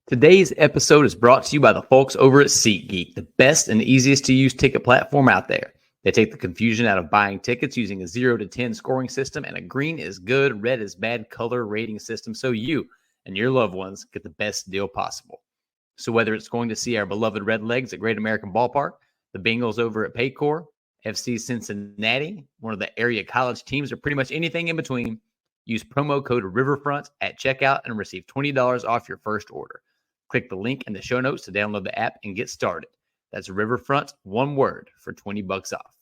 Today's episode is brought to you by the folks over at SEATGEEK, the best and easiest to use ticket platform out there. They take the confusion out of buying tickets using a 0 to 10 scoring system and a green is good, red is bad color rating system so you and your loved ones get the best deal possible. So whether it's going to see our beloved Redlegs at Great American Ballpark, the Bengals over at Paycor, FC Cincinnati, one of the area college teams, or pretty much anything in between, use promo code Riverfront at checkout and receive $20 off your first order. Click the link in the show notes to download the app and get started. That's Riverfront, one word, for $20 off.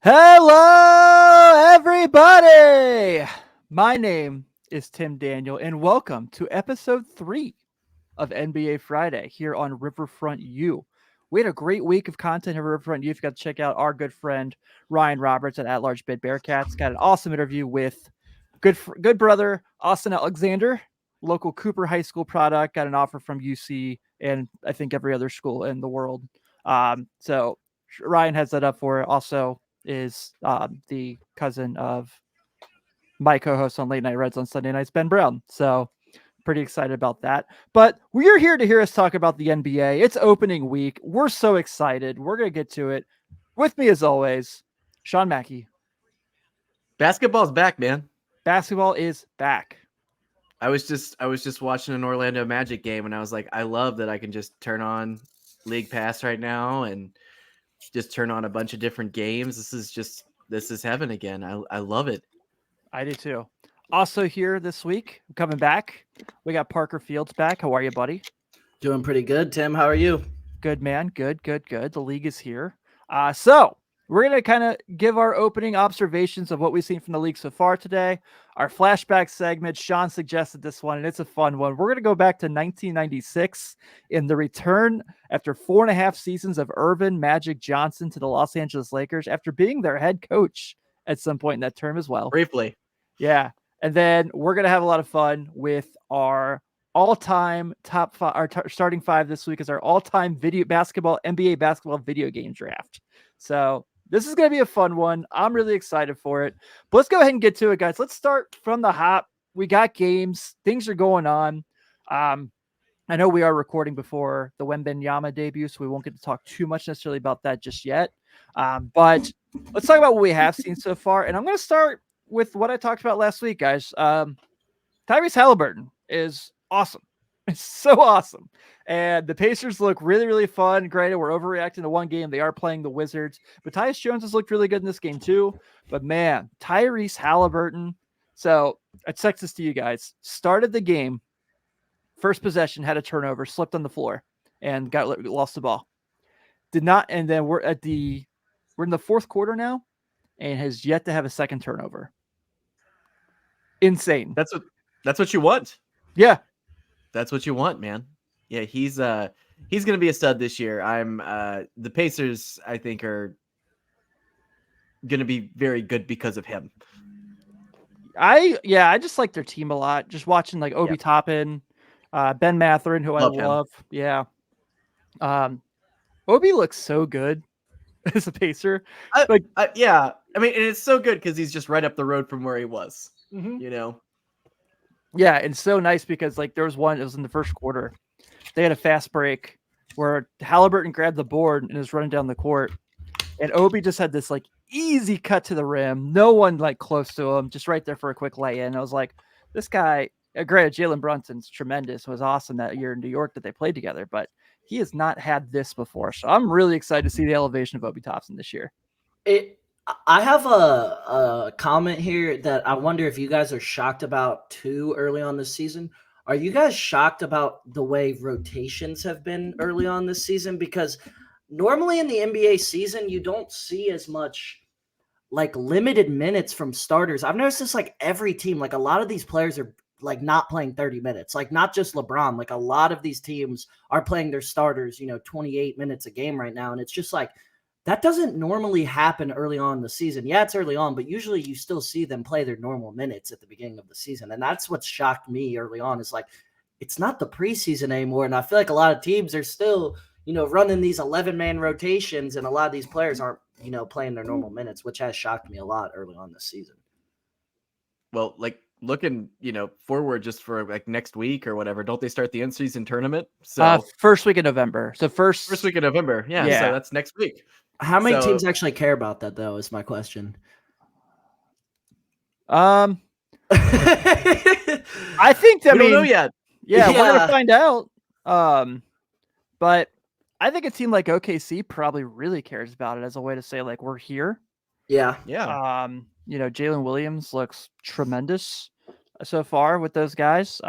Hello, everybody! My name is Tim Daniel, and welcome to episode 3 of NBA Friday here on Riverfront U. We had a great week of content at Riverfront U. You've got to check out our good friend Ryan Roberts at Large Bid Bearcats. Got an awesome interview with good brother Austin Alexander, local Cooper High School product. Got an offer from UC and I think every other school in the world. So Ryan has that up for it. Also is the cousin of my co-host on Late Night Reds on Sunday nights, Ben Brown. So pretty excited about that. But we're here to hear us talk about the NBA. It's opening week. We're so excited. We're going to get to it. With me, as always, Sean Mackey. Basketball's back, man. Basketball is back. I was just watching an Orlando Magic game, and I was like, I love that I can just turn on League Pass right now and just turn on a bunch of different games. This is heaven again. I love it. I do too. Also here this week, coming back, we got Parker Fields back. How are you, buddy? Doing pretty good, Tim. How are you? Good, man. Good. The league is here. So we're going to kind of give our opening observations of what we've seen from the league so far today. Our flashback segment, Sean suggested this one, and it's a fun one. We're going to go back to 1996 in the return after 4.5 seasons of Irvin Magic Johnson to the Los Angeles Lakers after being their head coach at some point in that term as well. Briefly. Yeah. And then we're going to have a lot of fun with our all-time top five. Our starting five this week is our all-time NBA basketball video game draft. So this is going to be a fun one. I'm really excited for it. But let's go ahead and get to it, guys. Let's start from the hop. We got games. Things are going on. I know we are recording before the Wembanyama debut, so we won't get to talk too much necessarily about that just yet. But let's talk about what we have seen so far. And I'm going to start with what I talked about last week, guys. Tyrese Halliburton is awesome. It's so awesome. And the Pacers look really, really fun. Granted, we're overreacting to one game. They are playing the Wizards. But Tyus Jones has looked really good in this game too. But man, Tyrese Halliburton. So I text this to you guys. Started the game. First possession, had a turnover, slipped on the floor, and lost the ball. Did not, and then we're in the fourth quarter now, and has yet to have a second turnover. Insane. That's what you want. Yeah. That's what you want, man. Yeah, he's going to be a stud this year. The Pacers, I think, are going to be very good because of him. I just like their team a lot. Just watching like Obi Toppin, Ben Mathurin, who Love I love. Him. Yeah. Obi looks so good as a Pacer. Yeah. I mean, and it's so good because he's just right up the road from where he was, you know? Yeah, and so nice because like there was one, it was in the first quarter. They had a fast break where Halliburton grabbed the board and was running down the court. And Obi just had this like easy cut to the rim. No one like close to him, just right there for a quick lay-in. I was like, this guy, granted, Jalen Brunson's tremendous. It was awesome that year in New York that they played together, but he has not had this before. So I'm really excited to see the elevation of Obi Toppin this year. I have a comment here that I wonder if you guys are shocked about too early on this season. Are you guys shocked about the way rotations have been early on this season? Because normally in the NBA season, you don't see as much like limited minutes from starters. I've noticed this like every team, like a lot of these players are like not playing 30 minutes, like not just LeBron, like a lot of these teams are playing their starters, 28 minutes a game right now. And it's just like, that doesn't normally happen early on in the season. Yeah, it's early on, but usually you still see them play their normal minutes at the beginning of the season. And that's what shocked me early on is like, it's not the preseason anymore. And I feel like a lot of teams are still, running these 11-man rotations, and a lot of these players aren't, playing their normal minutes, which has shocked me a lot early on this season. Well, like looking, forward just for like next week or whatever, don't they start the in-season tournament? So first week of November. So first week of November. Yeah. So that's next week. How many teams actually care about that, though, is my question. I think that we don't know yet. Yeah, we're gonna find out. But I think a team like OKC probably really cares about it as a way to say, like, we're here. Yeah. Jalen Williams looks tremendous so far with those guys.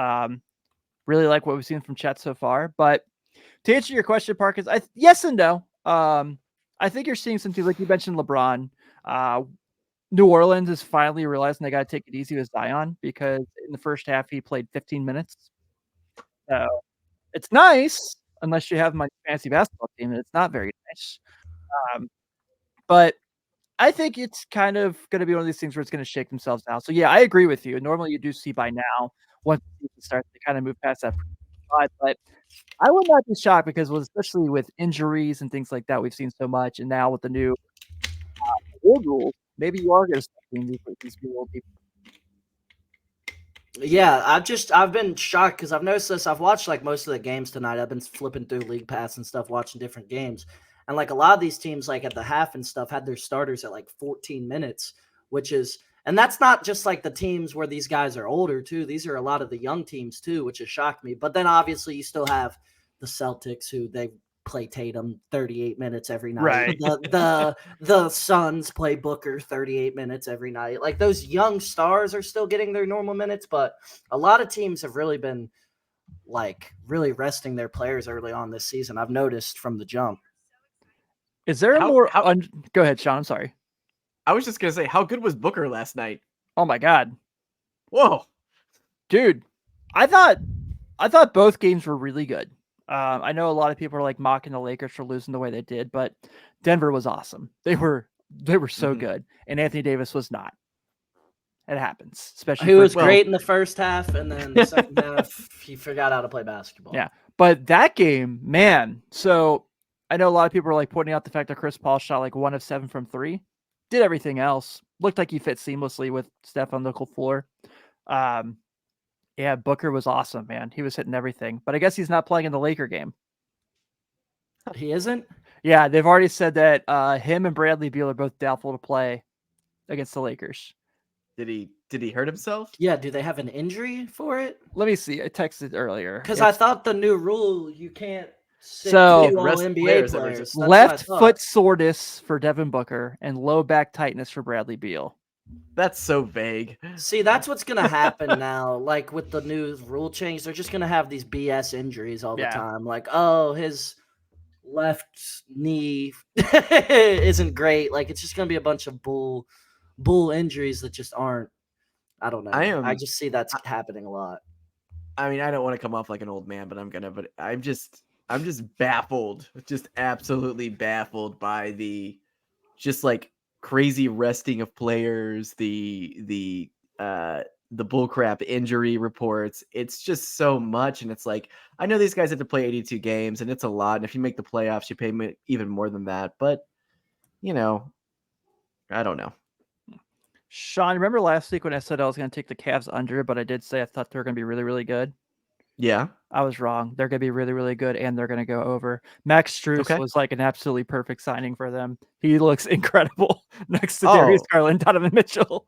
Really like what we've seen from Chet so far. But to answer your question, Parkins, yes and no. I think you're seeing something like you mentioned LeBron. New Orleans is finally realizing they got to take it easy with Zion, because in the first half he played 15 minutes. So it's nice unless you have my fantasy basketball team, and it's not very nice. But I think it's kind of going to be one of these things where it's going to shake themselves out. So yeah, I agree with you. Normally you do see by now, once the season starts, they kind of move past that. But I would not be shocked, because especially with injuries and things like that, we've seen so much. And now with the new old rules, maybe you are going to start seeing these old people. Yeah, I've been shocked, because I've noticed this. I've watched like most of the games tonight. I've been flipping through League Pass and stuff, watching different games. And like a lot of these teams, like at the half and stuff, had their starters at like 14 minutes, and that's not just like the teams where these guys are older too. These are a lot of the young teams too, which has shocked me. But then obviously you still have the Celtics, who they play Tatum 38 minutes every night. Right. The Suns play Booker 38 minutes every night. Like, those young stars are still getting their normal minutes, but a lot of teams have really been like really resting their players early on this season. I've noticed from the jump. Is there go ahead, Sean? I'm sorry. I was just gonna say, how good was Booker last night? Oh my God. Whoa. Dude, I thought both games were really good. I know a lot of people are like mocking the Lakers for losing the way they did, but Denver was awesome. They were so good, and Anthony Davis was not. It happens, especially. He was great in the first half, and then the second half he forgot how to play basketball. Yeah, but that game, man. So I know a lot of people are like pointing out the fact that Chris Paul shot like 1 of 7 from 3, did everything else, looked like he fit seamlessly with Steph on the floor. Yeah, Booker was awesome, man. He was hitting everything, but I guess he's not playing in the Laker game. He isn't? Yeah, they've already said that him and Bradley Beal are both doubtful to play against the Lakers. Did he hurt himself? Yeah, do they have an injury for it? Let me see. I texted earlier. Because I thought the new rule, you can't sit all NBA players. Left foot soreness for Devin Booker and low back tightness for Bradley Beal. That's so vague. See, that's what's going to happen now. Like with the new rule change, they're just going to have these BS injuries all the time. Like, oh, his left knee isn't great. Like, it's just going to be a bunch of bull injuries that just aren't. I don't know. I just see that's happening a lot. I mean, I don't want to come off like an old man, but I'm just baffled, just absolutely baffled by the just like crazy resting of players, the bullcrap injury reports. It's just so much, and it's like, I know these guys have to play 82 games, and it's a lot. And if you make the playoffs, you pay even more than that. But I don't know. Sean, remember last week when I said I was going to take the Cavs under, but I did say I thought they were going to be really, really good? Yeah. I was wrong. They're going to be really, really good, and they're going to go over. Max Strus was like an absolutely perfect signing for them. He looks incredible next to Darius Garland, Donovan Mitchell.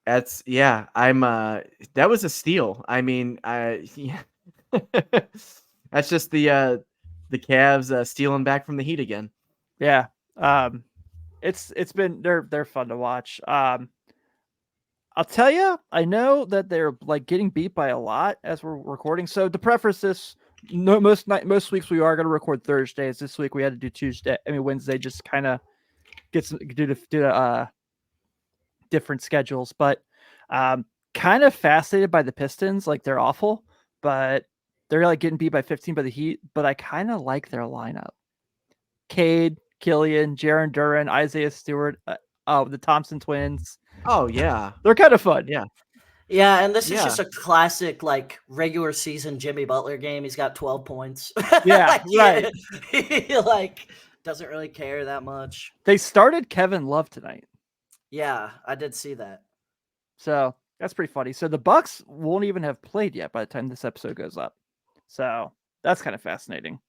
That was a steal. I mean, that's just the Cavs stealing back from the Heat again. Yeah. It's been they're fun to watch. I'll tell you, I know that they're like getting beat by a lot as we're recording. So to preface this, most weeks we are going to record Thursdays. This week we had to do Wednesday, just kind of get some do different schedules. But kind of fascinated by the Pistons. Like, they're awful, but they're like getting beat by 15 by the Heat. But I kind of like their lineup: Cade, Killian, Jaren Duren, Isaiah Stewart, the Thompson twins. Oh yeah, they're kind of fun. Yeah, Yeah, and this is Yeah. just a classic like regular season Jimmy Butler game. He's got 12 points. Yeah, Like, right. He like doesn't really care that much. They started Kevin Love tonight. Yeah, I did see that. So that's pretty funny. So the Bucks won't even have played yet by the time this episode goes up. So that's kind of fascinating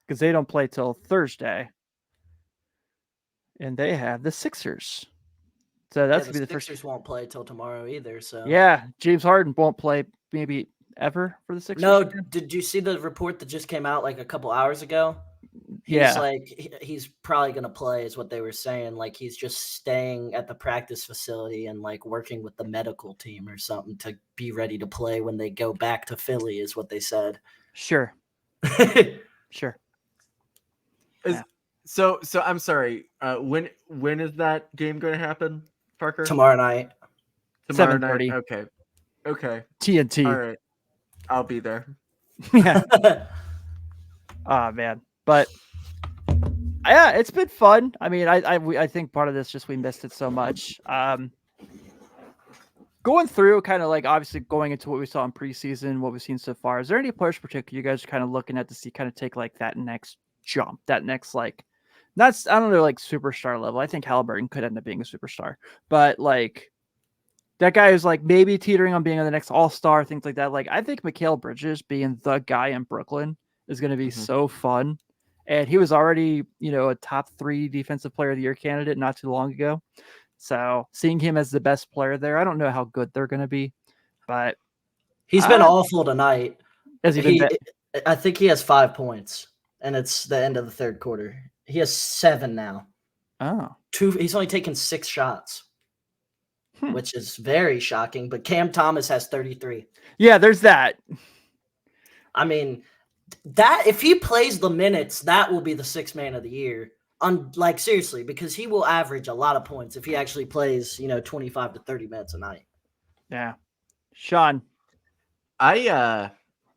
because they don't play till Thursday, and they have the Sixers. So that's Yeah, gonna be the the first. Sixers won't play till tomorrow either. So Yeah, James Harden won't play maybe ever for the Sixers. no, again. did you see the report that just came out like a couple hours ago? He's Yeah. like he's probably gonna play, is what they were saying. Like he's just staying at the practice facility and like working with the medical team or something to be ready to play when they go back to Philly, is what they said. Sure. Sure. So I'm sorry. When is that game going to happen, Parker? Tomorrow night. Tomorrow night. 7:30. Okay. TNT. All right. I'll be there. Yeah. Oh man, but yeah, it's been fun. I mean, I think part of this just we missed it so much. Going through kind of like obviously going into what we saw in preseason, what we've seen so far. Is there any players in particular you guys are kind of looking at to see kind of take like that next jump, that next like, not I don't know like superstar level. I think Halliburton could end up being a superstar, but like that guy is like maybe teetering on being on the next All-Star, things like that. Like I think Mikal Bridges being the guy in Brooklyn is going to be so fun. And he was already, a top 3 defensive player of the year candidate not too long ago. So seeing him as the best player there, I don't know how good they're going to be, but He's been awful tonight. has he been I think he has 5 points, and it's the end of the third quarter. He has 7 now. Oh. He's only taken 6 shots, which is very shocking. But Cam Thomas has 33. Yeah, there's that. I mean, that if he plays the minutes, that will be the 6th man of the year. Like seriously, because he will average a lot of points if he actually plays, 25 to 30 minutes a night. Yeah. Sean. I'm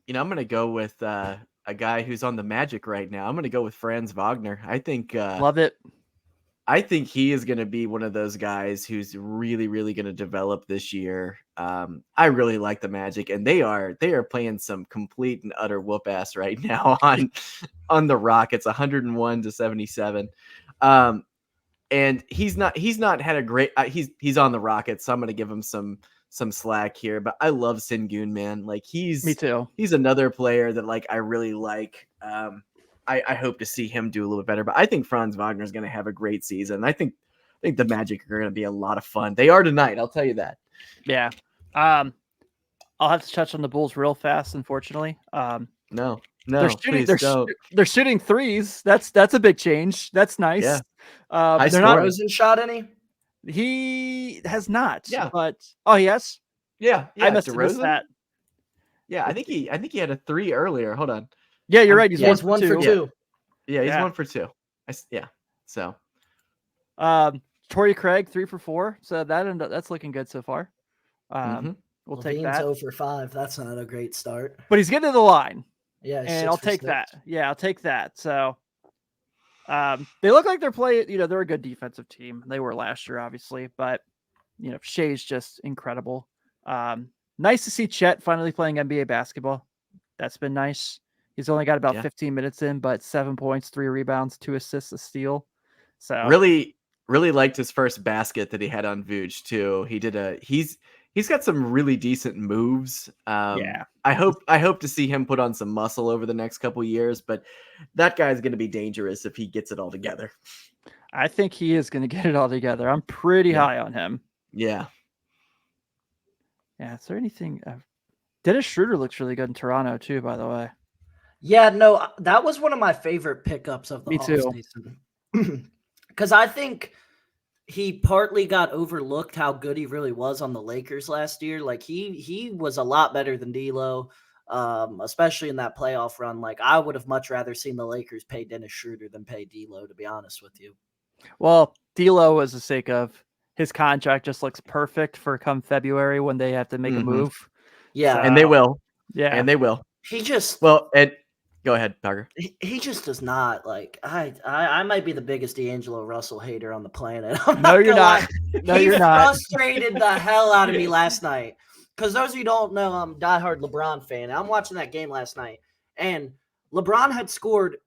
going to go with a guy who's on the Magic right now. I'm going to go with Franz Wagner. I think Love it. I think he is going to be one of those guys who's really, really going to develop this year. I really like the Magic, and they are playing some complete and utter whoop ass right now on the Rockets, 101-77. And he's not had a great. He's on the Rockets, so I'm going to give him some slack here. But I love Sengun, man. Like Me too. He's another player that like I really like. I hope to see him do a little bit better, but I think Franz Wagner is going to have a great season. I think the Magic are going to be a lot of fun. They are tonight. I'll tell you that. Yeah. I'll have to touch on the Bulls real fast. Unfortunately, No, they're shooting threes. That's a big change. That's nice. Yeah. Has Rosen shot any? He has not. Yeah. But yes. Yeah. I must have missed that. Yeah, I think he had a 3 earlier. Hold on. Yeah, you're right. He's one for 2. Yeah, he's 1 for 2. So. Torrey Craig 3 for 4. So that's looking good so far. We'll take that. 0 for 5. That's not a great start. But he's getting to the line. Yeah, and I'll take that. Yeah, I'll take that. So they look like they're playing, they're a good defensive team. They were last year, obviously, but Shea's just incredible. Nice to see Chet finally playing NBA basketball. That's been nice. He's only got about 15 minutes in, but 7 points, 3 rebounds, 2 assists, a steal. So really liked his first basket that he had on Vooch too. He's got some really decent moves. I hope to see him put on some muscle over the next couple years, but that guy's going to be dangerous if he gets it all together. I think he is going to get it all together. I'm pretty high on him. Yeah. Yeah. Is there anything? Dennis Schroeder looks really good in Toronto too, by the way. Yeah, no, that was one of my favorite pickups of the offseason. Because I think he partly got overlooked how good he really was on the Lakers last year. Like he was a lot better than D'Lo, especially in that playoff run. Like I would have much rather seen the Lakers pay Dennis Schroeder than pay D'Lo, to be honest with you. Well, D'Lo was the sake of his contract just looks perfect for come February when they have to make a move. Yeah, and they will. Yeah, and they will. He just go ahead, Parker. He just does not like. I might be the biggest D'Angelo Russell hater on the planet. No, you're not. No, he you're not. Frustrated the hell out of me last night. because those of you who don't know, I'm a diehard LeBron fan. I'm watching that game last night, and LeBron had scored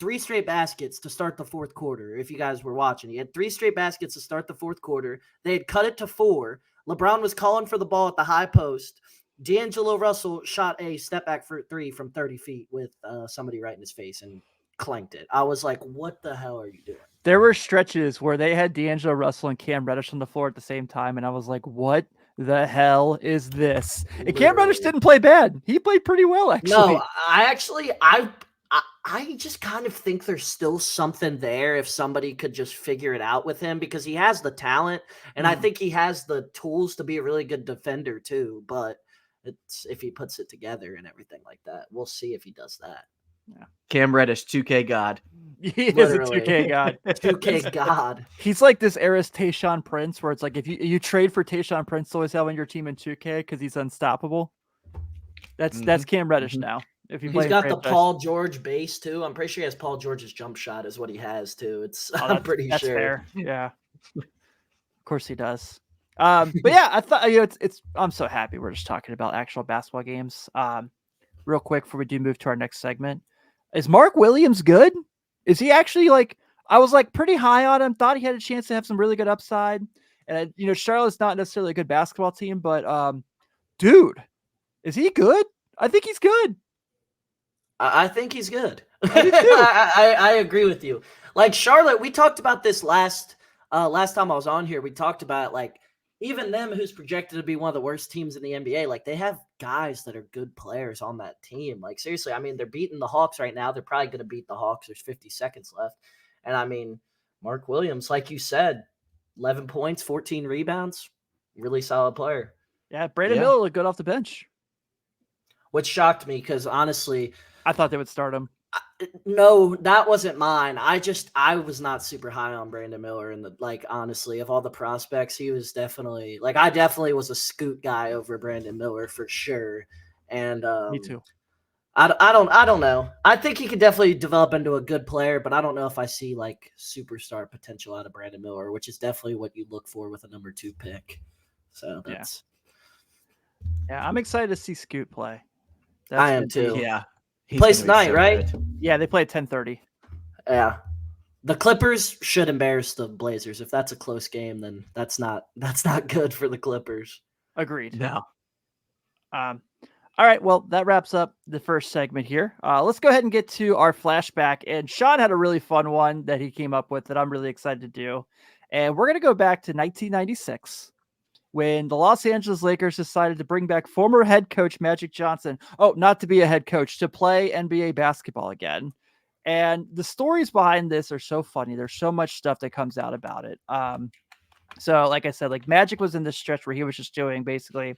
3 straight baskets to start the fourth quarter. If you guys were watching, he had 3 straight baskets to start the fourth quarter. They had cut it to 4. LeBron was calling for the ball at the high post. D'Angelo Russell shot a step back for 3 from 30 feet with somebody right in his face and clanked it. I was like, what the hell are you doing? There were stretches where they had D'Angelo Russell and Cam Reddish on the floor at the same time, and I was like, what the hell is this? And Cam Reddish didn't play bad. He played pretty well, actually. No, I just kind of think there's still something there if somebody could just figure it out with him, because he has the talent, and I think he has the tools to be a really good defender too, but it's if he puts it together and everything like that. We'll see if he does that. Yeah. Cam Reddish, 2K God. He is a 2K God. 2K God. He's like this era's Tayshaun Prince, where it's like if you trade for Tayshaun Prince to always have on your team in 2K because he's unstoppable. That's Cam Reddish now. If you He's got the franchise. Paul George base too. I'm pretty sure he has Paul George's jump shot is what he has too. I'm pretty that's sure. Fair. Yeah. Of course he does. But yeah, I thought it's I'm so happy we're just talking about actual basketball games. Real quick before we do move to our next segment. Is Mark Williams good? Is he actually I was pretty high on him, thought he had a chance to have some really good upside. And Charlotte's not necessarily a good basketball team, but dude, is he good? I think he's good. I think he's good. I agree with you. Like Charlotte, we talked about this last time I was on here. We talked about even them, who's projected to be one of the worst teams in the NBA, they have guys that are good players on that team. Seriously, I mean, they're beating the Hawks right now. They're probably going to beat the Hawks. There's 50 seconds left. And I mean, Mark Williams, like you said, 11 points, 14 rebounds, really solid player. Yeah, Brandon Miller looked good off the bench. Which shocked me because honestly, I thought they would start him. No, that wasn't mine. I was not super high on Brandon Miller, and honestly, of all the prospects, he was definitely I definitely was a Scoot guy over Brandon Miller for sure. And me too. I don't know. I think he could definitely develop into a good player, but I don't know if I see superstar potential out of Brandon Miller, which is definitely what you look for with a number 2 pick. So that's yeah. I'm excited to see Scoot play. I am too. Yeah. Plays tonight, right? Good. Yeah, they play at 10:30. Yeah. The Clippers should embarrass the Blazers. If that's a close game, then that's not good for the Clippers. Agreed. No. All right. Well, that wraps up the first segment here. Let's go ahead and get to our flashback. And Sean had a really fun one that he came up with that I'm really excited to do. And we're going to go back to 1996. When the Los Angeles Lakers decided to bring back former head coach Magic Johnson, not to be a head coach, to play NBA basketball again. And the stories behind this are so funny. There's so much stuff that comes out about it. So like I said, Magic was in this stretch where he was just doing basically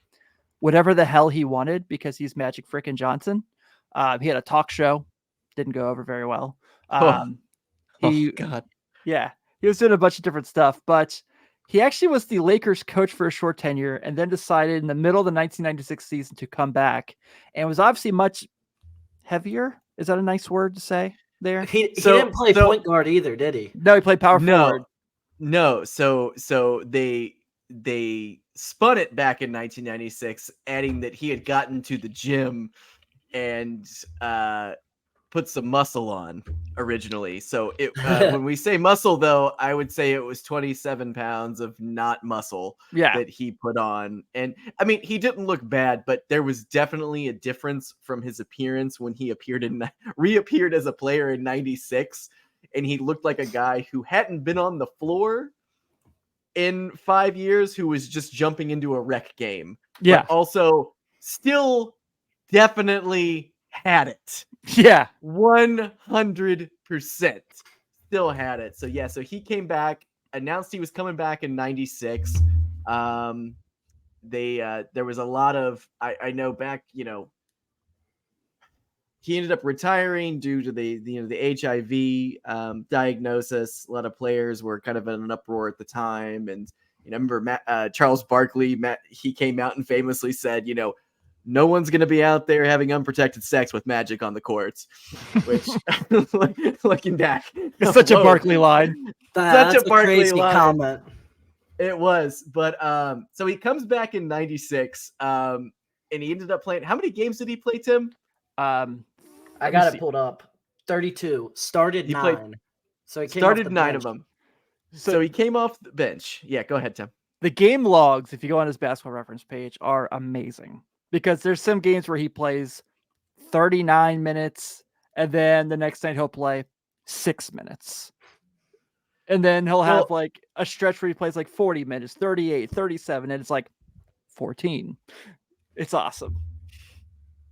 whatever the hell he wanted because he's Magic frickin' Johnson. He had a talk show, didn't go over very well. God. Yeah, he was doing a bunch of different stuff, but he actually was the Lakers coach for a short tenure and then decided in the middle of the 1996 season to come back and was obviously much heavier. Is that a nice word to say there? He didn't play point guard either, did he? No, he played power forward. No. So they spun it back in 1996, adding that he had gotten to the gym and put some muscle on originally. So it when we say muscle, though, I would say it was 27 pounds of not muscle that he put on. And I mean, he didn't look bad, but there was definitely a difference from his appearance when he reappeared as a player in 96. And he looked like a guy who hadn't been on the floor in 5 years, who was just jumping into a rec game. Yeah. But also still definitely had it. Yeah. 100% still had it. So yeah, so he came back, announced he was coming back in 96. There was a lot of, I know back, he ended up retiring due to the HIV diagnosis. A lot of players were kind of in an uproar at the time. And I remember Charles Barkley, he came out and famously said, no one's going to be out there having unprotected sex with Magic on the courts, which looking back, it's such a Barkley line. That's a crazy comment. It was, but so he comes back in '96, and he ended up playing. How many games did he play, Tim? Um, I let me got it see. pulled up. 32. Started He 9. played- So he came off the Started 9 bench. of them. So, So he came off the bench. Yeah, go ahead, Tim. the game logs, if you go on his basketball reference page, are amazing because there's some games where he plays 39 minutes and then the next night he'll play 6 minutes. And then he'll have Well- like a stretch where he plays like 40 minutes, 38, 37, and it's like 14. It's awesome.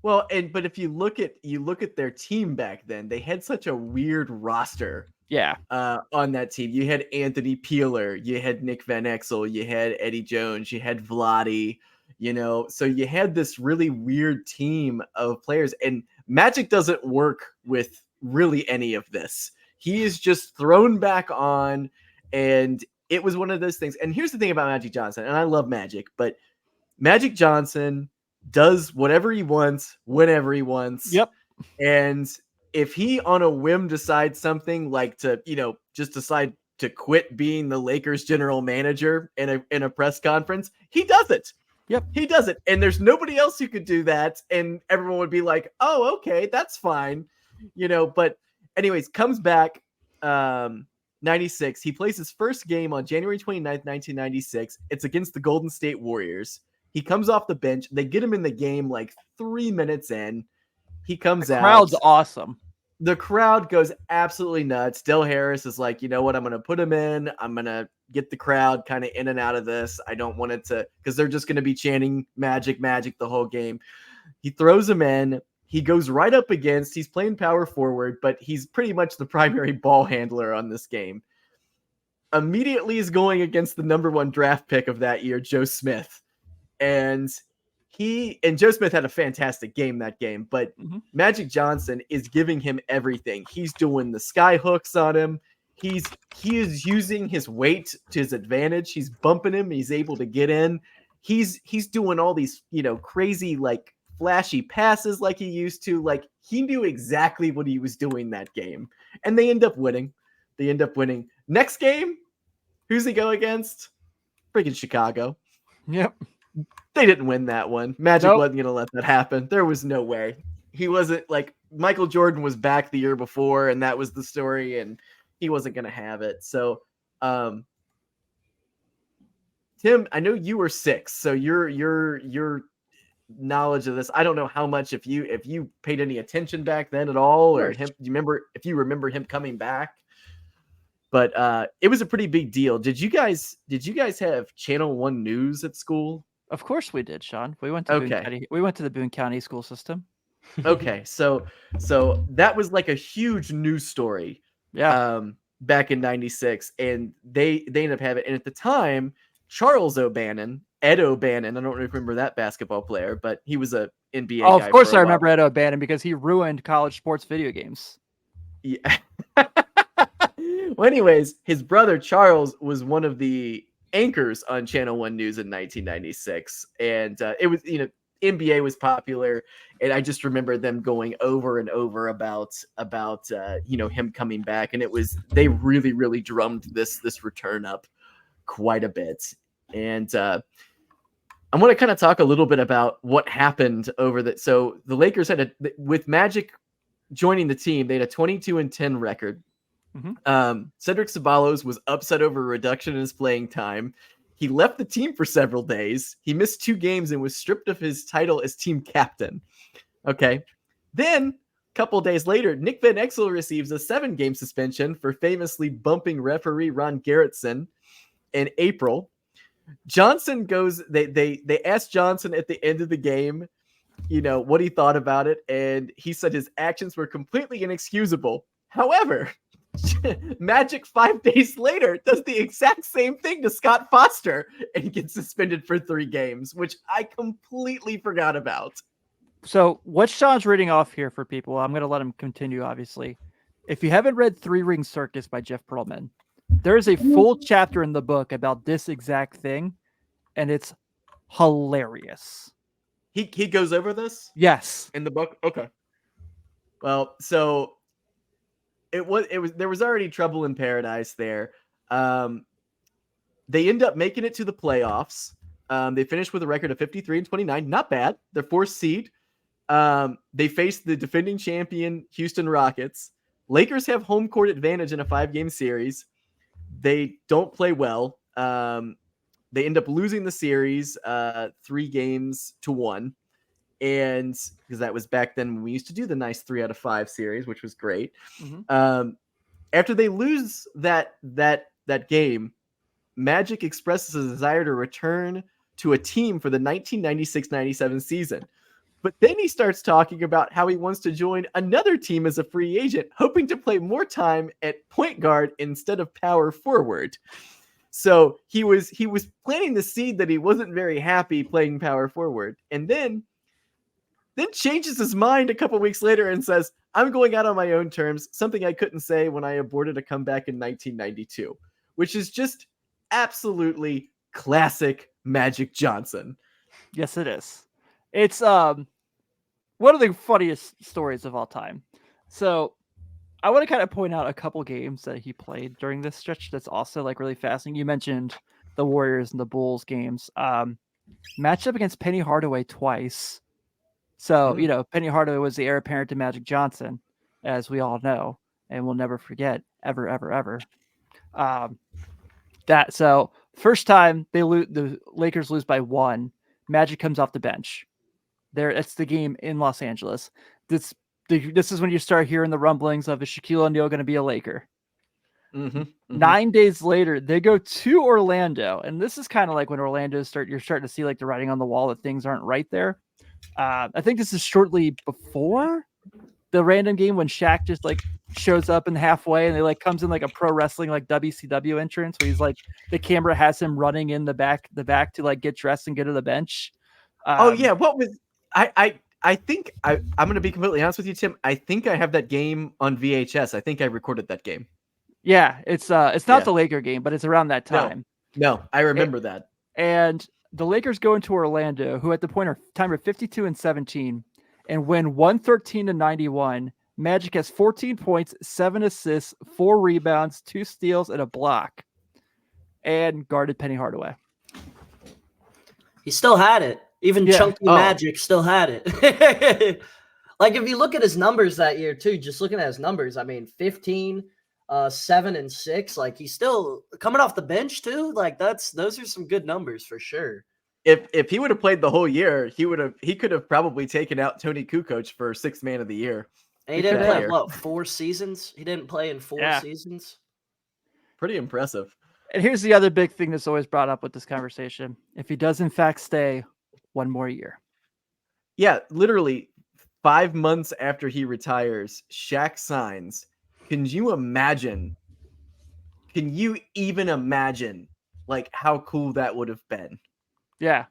Well, but if you look at their team back then, they had such a weird roster. Yeah. On that team, you had Anthony Peeler, you had Nick Van Exel, you had Eddie Jones, you had Vlade, so you had this really weird team of players, and Magic doesn't work with really any of this. He is just thrown back on, and it was one of those things. And here's the thing about Magic Johnson, and I love Magic, but Magic Johnson does whatever he wants, whenever he wants. Yep. And if he on a whim decides something like to, just decide to quit being the Lakers general manager in a press conference, he does it. Yep. He does it. And there's nobody else who could do that. And everyone would be like, oh, okay, that's fine. But anyways, comes back 96. He plays his first game on January 29th, 1996. It's against the Golden State Warriors. He comes off the bench. They get him in the game like 3 minutes in. He comes out. Crowd's awesome. The crowd goes absolutely nuts. Del Harris is like, you know what? I'm going to put him in. I'm going to get the crowd kind of in and out of this. I don't want it to, because they're just going to be chanting Magic, Magic the whole game. He throws him in. He goes right up against, he's playing power forward, but he's pretty much the primary ball handler on this game. Immediately is going against the number 1 draft pick of that year, Joe Smith. And Joe Smith had a fantastic game that game, but Magic Johnson is giving him everything. He's doing the sky hooks on him. He is using his weight to his advantage. He's bumping him. He's able to get in. He's doing all these, crazy, like flashy passes like he used to. Like he knew exactly what he was doing that game. And they end up winning. Next game, who's he go against? Freaking Chicago. Yep. They didn't win that one. Magic Nope. wasn't going to let that happen. There was no way. He wasn't like Michael Jordan was back the year before, and that was the story, and he wasn't going to have it. So, Tim, I know you were 6, so your knowledge of this, I don't know how much if you paid any attention back then at all, or him. If you remember him coming back. But it was a pretty big deal. Did you guys have Channel 1 News at school? Of course we did, Sean. We went to Boone County. We went to the Boone County school system. Okay, so that was like a huge news story. Yeah. Back in '96, and they ended up having it. And at the time, Charles O'Bannon, Ed O'Bannon, I don't remember that basketball player, but he was a NBA guy. Of course I remember Ed O'Bannon because he ruined college sports video games. Yeah. Well, anyways, his brother Charles was one of the anchors on Channel 1 News in 1996, and it was, NBA was popular, and I just remember them going over and over about him coming back, and they really, really drummed this return up quite a bit. And I want to kind of talk a little bit about what happened over that. So the Lakers with Magic joining the team, they had a 22-10 record. Cedric Ceballos was upset over a reduction in his playing time. He left the team for several days. He missed 2 games and was stripped of his title as team captain. Okay. Then, a couple days later, Nick Van Exel receives a 7-game suspension for famously bumping referee Ron Gerritsen in April. Johnson goes, they asked Johnson at the end of the game, what he thought about it, and he said his actions were completely inexcusable. However, Magic 5 days later does the exact same thing to Scott Foster and gets suspended for 3 games, which I completely forgot about. So what Sean's reading off here for people, I'm going to let him continue, obviously. If you haven't read 3-Ring Circus by Jeff Pearlman, there's a full chapter in the book about this exact thing, and it's hilarious. He goes over this? Yes. In the book? Okay. Well, so there was already trouble in paradise there. They end up making it to the playoffs. They finished with a record of 53-29. Not bad. They're 4th seed. They face the defending champion Houston Rockets. Lakers have home court advantage in a 5-game series. They don't play well. They end up losing the series 3-1. And because that was back then when we used to do the nice 3 out of 5 series, which was great. Mm-hmm. After they lose that game, Magic expresses a desire to return to a team for the 1996-97 season. But then he starts talking about how he wants to join another team as a free agent, hoping to play more time at point guard instead of power forward. So he was planting the seed that he wasn't very happy playing power forward. And then changes his mind a couple weeks later and says, I'm going out on my own terms, something I couldn't say when I aborted a comeback in 1992, which is just absolutely classic Magic Johnson. Yes, it is. It's one of the funniest stories of all time. So I want to kind of point out a couple games that he played during this stretch that's also like really fascinating. You mentioned the Warriors and the Bulls games. Matched up against Penny Hardaway twice. So, Penny Hardaway was the heir apparent to Magic Johnson, as we all know, and we'll never forget, ever, ever, ever. So first time the Lakers lose by 1, Magic comes off the bench. It's the game in Los Angeles. This is when you start hearing the rumblings of, is Shaquille O'Neal going to be a Laker? 9 days later, they go to Orlando, and this is kind of like when you're starting to see like the writing on the wall that things aren't right there. I think this is shortly before the random game when Shaq just like shows up in halfway and they like comes in like a pro wrestling like WCW entrance where he's like the camera has him running in the back to like get dressed and get to the bench. What was I think I'm going to be completely honest with you, Tim. I think I have that game on VHS. I think I recorded that game. Yeah, it's not the Laker game, but it's around that time. No, I remember that. And the Lakers go into Orlando, who at the time are 52-17, and win 113-91. Magic has 14 points, 7 assists, 4 rebounds, 2 steals, and a block, and guarded Penny Hardaway. He still had it. Even chunky Magic still had it. Like if you look at his numbers that year too, just looking at his numbers, I mean, 15, 7 and 6. Like he's still coming off the bench too. Like those are some good numbers for sure. If he would have played the whole year, he could have probably taken out Tony Kukoc for 6th man of the year. And he didn't play 4 seasons. He didn't play in 4 seasons. Pretty impressive. And here's the other big thing that's always brought up with this conversation: if he does in fact stay 1 more year. Yeah, literally 5 months after he retires, Shaq signs. Can you even imagine like how cool that would have been? Yeah.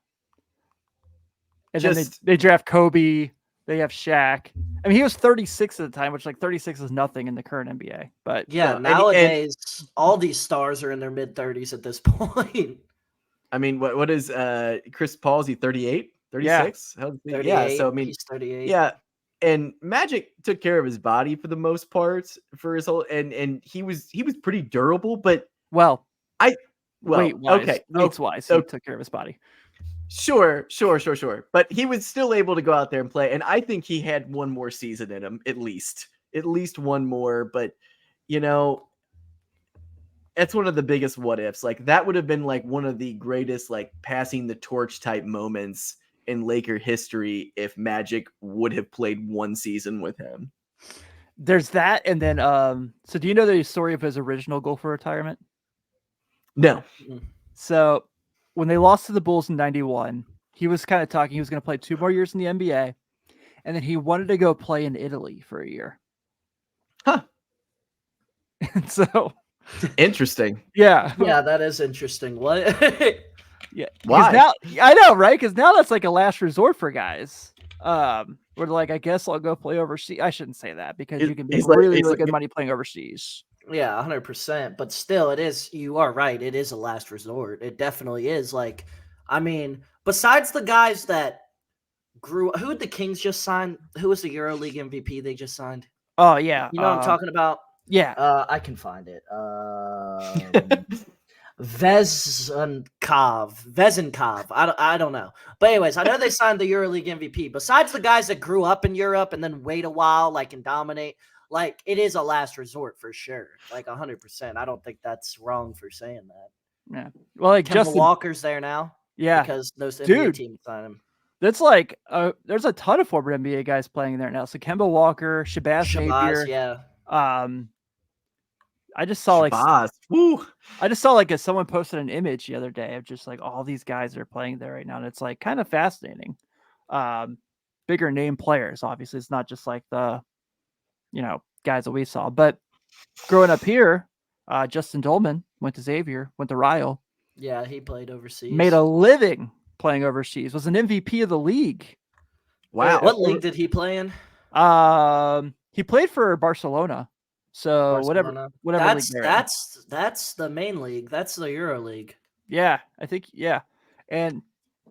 And then they draft Kobe. They have Shaq. I mean, he was 36 at the time, which like 36 is nothing in the current NBA. But yeah, nowadays all these stars are in their mid-30s at this point. I mean, what is Chris Paul? Is he 38? 36? Yeah. So I mean, he's 38. Yeah. And Magic took care of his body for the most part for his whole, and he was pretty durable, but weights-wise, he took care of his body. Sure. But he was still able to go out there and play. And I think he had 1 more season in him, at least 1 more. But, that's one of the biggest what ifs. Like that would have been like one of the greatest, like passing the torch type moments in Laker history if Magic would have played 1 season with him. There's that. And then, so do you know the story of his original goal for retirement? No. So when they lost to the Bulls in 91, he was kind of talking, he was going to play 2 more years in the NBA. And then he wanted to go play in Italy for a year. Huh. And so. Interesting. Yeah. Yeah, that is interesting. What? Yeah. Why? Now, I know, right? Because now that's like a last resort for guys. Where like, I guess I'll go play overseas. I shouldn't say that because you can make really good money playing overseas. Yeah, 100%. But still, it is. You are right. It is a last resort. It definitely is. Like, I mean, besides the guys that grew, who did the Kings just sign? Who was the EuroLeague MVP they just signed? Oh yeah, you know what I'm talking about. Yeah, I can find it. Vezenkov. I don't know. But anyways, I know they signed the EuroLeague MVP. Besides the guys that grew up in Europe and then wait a while, like, and dominate, like, it is a last resort for sure. Like 100%. I don't think that's wrong for saying that. Yeah. Well, like Kemba Justin Walker's there now. Yeah. Because those NBA Dude. teams signed him. That's like there's a ton of former NBA guys playing there now. So Kemba Walker, Shabazz Napier. yeah. I just saw Shabazz. Woo. I just saw like someone posted an image the other day of just like all these guys that are playing there right now, and it's like kind of fascinating. Bigger name players, obviously. It's not just like the, guys that we saw. But growing up here, Justin Dolman went to Xavier, went to Ryle. Yeah, he played overseas. Made a living playing overseas. Was an MVP of the league. Wow. What league did he play in? He played for Barcelona. So Barcelona. whatever. That's the main league. That's the Euro League. Yeah, I think and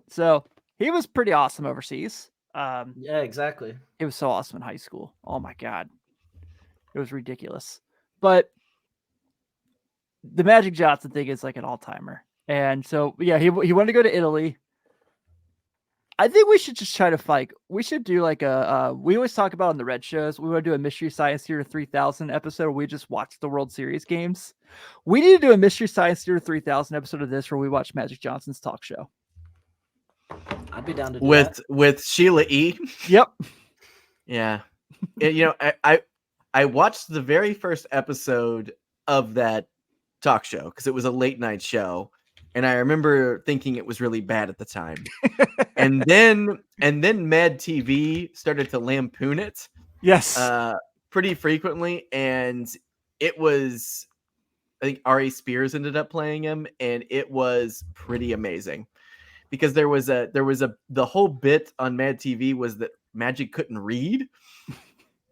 so he was pretty awesome overseas. Yeah, exactly. It was so awesome in high school. Oh my god, it was ridiculous. But the Magic Johnson thing is like an all timer, and so yeah, he wanted to go to Italy. I think we should just try to fight. We should do like we always talk about on the Red shows. We want to do a Mystery Science Theater 3000 episode where we just watch the World Series games. We need to do a Mystery Science Theater 3000 episode of this where we watch Magic Johnson's talk show. I'd be down to do that. With Sheila E. Yep. Yeah. I watched the very first episode of that talk show because it was a late night show. And I remember thinking it was really bad at the time. and then Mad TV started to lampoon it. Yes. Pretty frequently. And it was, I think Ari Spears ended up playing him, and it was pretty amazing. Because the whole bit on Mad TV was that Magic couldn't read.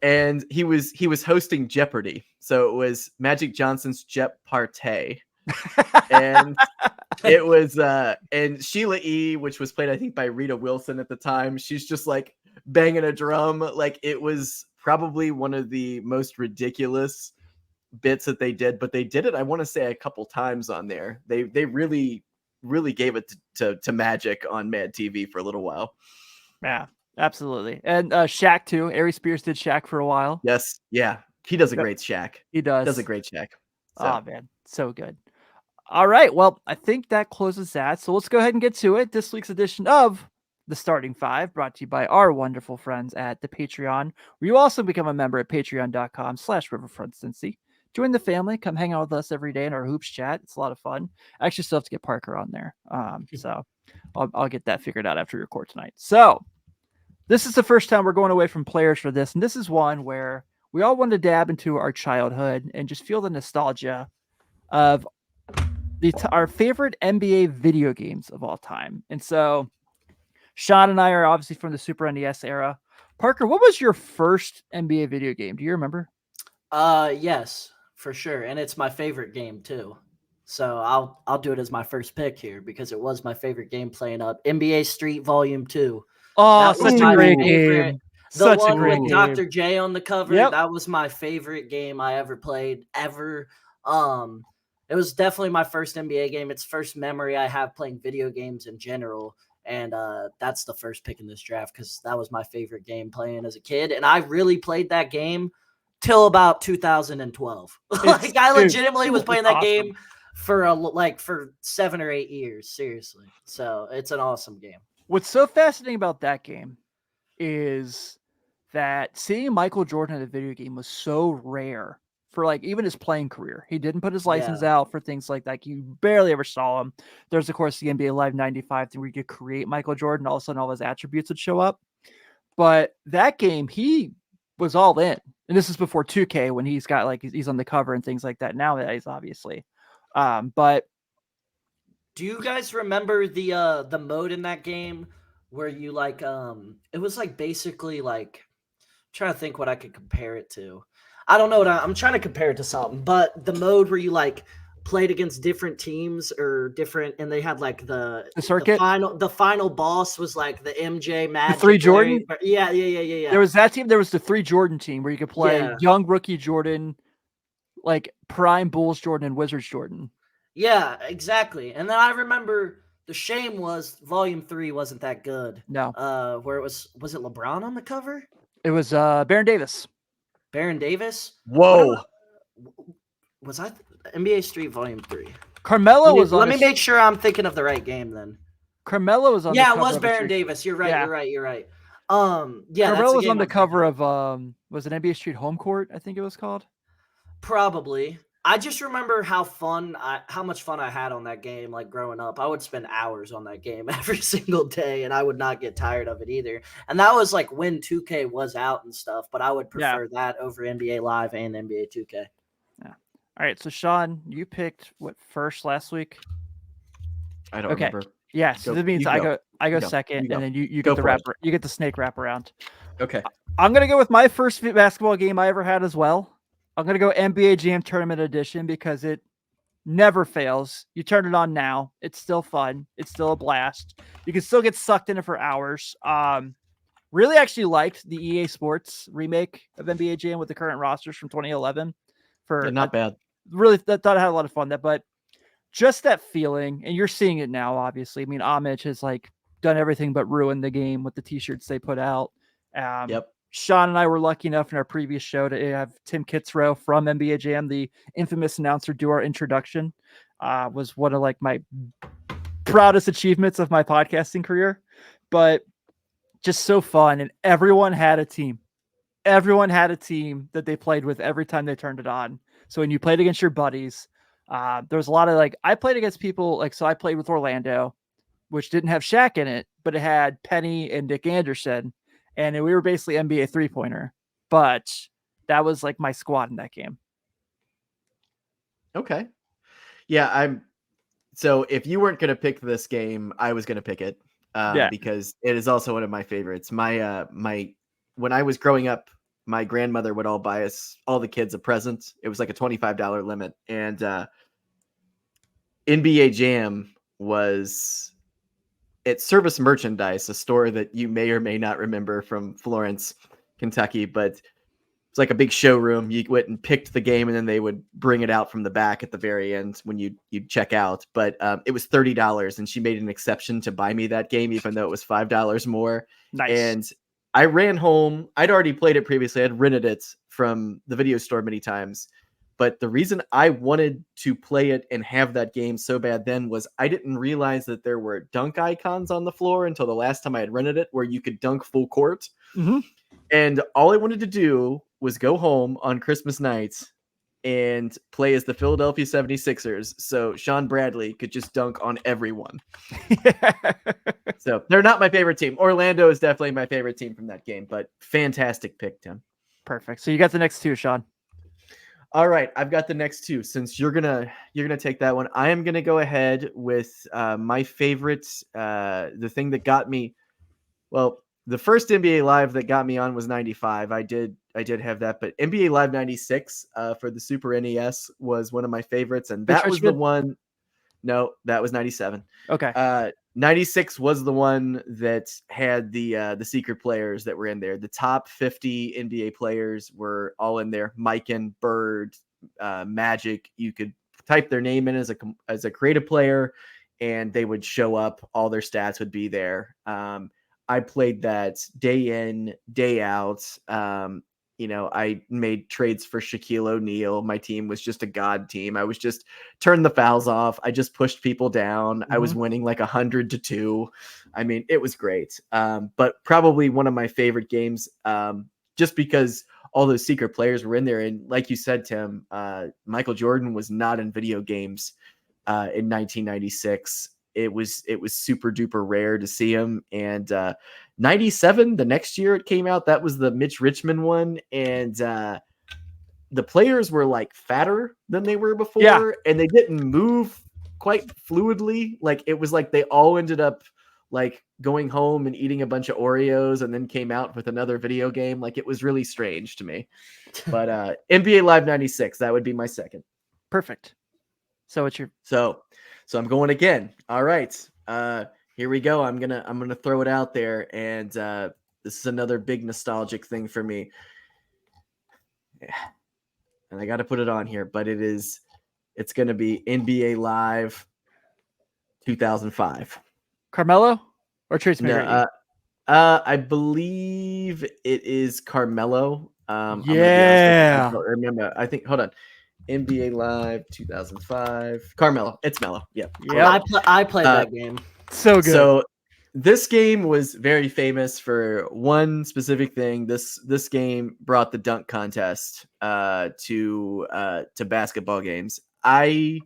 And he was hosting Jeopardy. So it was Magic Johnson's Jeopardy. And it was and Sheila E., which was played I think by Rita Wilson at the time, she's just like banging a drum. Like, it was probably one of the most ridiculous bits that they did, but they did it, I want to say, a couple times on there. They really gave it to Magic on Mad TV for a little while. Yeah, absolutely. And Shaq too. Ari Spears did Shaq for a while. Yes, yeah, he does a great Shaq. He does a great Shaq. So. Oh man, so good. All right, well, I think that closes that. So let's go ahead and get to it. This week's edition of The Starting Five, brought to you by our wonderful friends at the Patreon, where you also become a member at patreon.com/riverfrontcincy. Join the family. Come hang out with us every day in our hoops chat. It's a lot of fun. I actually still have to get Parker on there. So I'll get that figured out after we record tonight. So this is the first time we're going away from players for this. And this is one where we all want to dab into our childhood and just feel the nostalgia of our favorite NBA video games of all time. And so Sean and I are obviously from the Super NES era. Parker, what was your first NBA video game? Do you remember? Yes, for sure. And it's my favorite game too. So I'll do it as my first pick here because it was my favorite game playing up NBA Street Volume 2. Oh, such a great game. The one with Dr. J on the cover. Yep. That was my favorite game I ever played ever. It was definitely my first NBA game. It's first memory I have playing video games in general. And that's the first pick in this draft because that was my favorite game playing as a kid. And I really played that game till about 2012. Like, I legitimately was playing that game for 7 or 8 years. Seriously. So it's an awesome game. What's so fascinating about that game is that seeing Michael Jordan in a video game was so rare for like even his playing career. He didn't put his license out for things like that. You barely ever saw him. There's of course the NBA Live 95 thing where you could create Michael Jordan. All of a sudden all his attributes would show up. But that game, he was all in. And this is before 2K when he's got like, he's on the cover and things like that nowadays, obviously. But do you guys remember the mode in that game where you like, it was like basically like, I'm trying to think what I could compare it to. I don't know what I'm trying to compare it to something, but the mode where you like played against different teams or different, and they had like the circuit. The final boss was like the MJ Magic. The 3 Jordan. Yeah. There was that team. There was the 3 Jordan team where you could play young rookie Jordan, like prime Bulls Jordan and Wizards Jordan. Yeah, exactly. And then I remember the shame was Volume 3 wasn't that good. No, Where it was it LeBron on the cover? it was Baron Davis. Baron Davis? Whoa. Was I NBA Street Volume 3? Carmelo was on. Let me make sure I'm thinking of the right game then. Carmelo was on. Yeah, the it cover was of Baron Street. Davis. You're right. Yeah. You're right. Yeah, that's Carmelo the was game on the I'm thinking cover of. of was it NBA Street Home Court? I think it was called. Probably. I just remember how much fun I had on that game. Like growing up, I would spend hours on that game every single day, and I would not get tired of it either. And that was like when 2K was out and stuff. But I would prefer that over NBA Live and NBA 2K. Yeah. All right. So Sean, you picked what first last week? I don't remember. Yeah. So Go- that means you I go. go go. second, You go. and then you Go get the for it. wrapper. You get the snake wraparound. Okay. I'm gonna go with my first basketball game I ever had as well. I'm gonna go NBA Jam Tournament Edition because it never fails. You turn it on now, it's still fun. It's still a blast. You can still get sucked in it for hours. Really actually liked the EA Sports remake of NBA Jam with the current rosters from 2011. Yeah, not bad. Really thought I had a lot of fun that, but just that feeling, and you're seeing it now, obviously. I mean, Homage has like done everything but ruin the game with the t-shirts they put out. Yep. Sean and I were lucky enough in our previous show to have Tim Kitzrow from NBA Jam, the infamous announcer, do our introduction. Was one of like my proudest achievements of my podcasting career, but just so fun. And everyone had a team. Everyone had a team that they played with every time they turned it on. So when you played against your buddies, there was a lot of like, I played against people like, so I played with Orlando, which didn't have Shaq in it, but it had Penny and Nick Anderson. And we were basically NBA 3-pointer, but that was like my squad in that game. Okay. Yeah, so if you weren't going to pick this game, I was going to pick it because it is also one of my favorites. When I was growing up, my grandmother would all buy us, all the kids, a present. It was like a $25 limit. And NBA Jam was at Service Merchandise, a store that you may or may not remember from Florence, Kentucky, but it's like a big showroom. You went and picked the game, and then they would bring it out from the back at the very end when you'd check out. But it was $30, and she made an exception to buy me that game, even though it was $5 more. Nice. And I ran home. I'd already played it previously. I'd rented it from the video store many times. But the reason I wanted to play it and have that game so bad then was I didn't realize that there were dunk icons on the floor until the last time I had rented it, where you could dunk full court. Mm-hmm. And all I wanted to do was go home on Christmas night and play as the Philadelphia 76ers. So Sean Bradley could just dunk on everyone. So they're not my favorite team. Orlando is definitely my favorite team from that game, but fantastic pick, Tim. Perfect. So you got the next two, Sean. All right, I've got the next two. Since you're gonna take that one, I am gonna go ahead with my favorite. The thing that got me, well, the first NBA Live that got me on was 95. I did have that, but NBA Live 96 for the Super NES was one of my favorites, and that was the one. No, that was 97. Okay. 96 was the one that had the secret players that were in there. The top 50 NBA players were all in there. Mikan, Bird, Magic. You could type their name in as a creative player, and they would show up. All their stats would be there. I played that day in, day out. I made trades for Shaquille O'Neal. My team was just a god team. I was just turning the fouls off. I just pushed people down. Mm-hmm. I was winning like 100-2. I mean, it was great. But probably one of my favorite games, just because all those secret players were in there. And like you said, Tim, Michael Jordan was not in video games in 1996. It was super duper rare to see him. And 97, the next year it came out, that was the Mitch Richmond one. And the players were like fatter than they were before, and they didn't move quite fluidly. Like it was like they all ended up like going home and eating a bunch of Oreos and then came out with another video game. Like it was really strange to me. But NBA Live 96, that would be my second. Perfect. So it's your So I'm going again. All right. Here we go. I'm gonna throw it out there, and this is another big nostalgic thing for me. And I got to put it on here, but it is It's going to be NBA Live 2005. Carmelo or Trace McGrady? No, I believe it is Carmelo. I'm gonna be honest with you, I don't remember. I think. Hold on. NBA Live 2005. Carmelo. It's Melo. Yeah. Yeah. I played that game. So good. So this game was very famous for one specific thing. This game brought the dunk contest to basketball games. I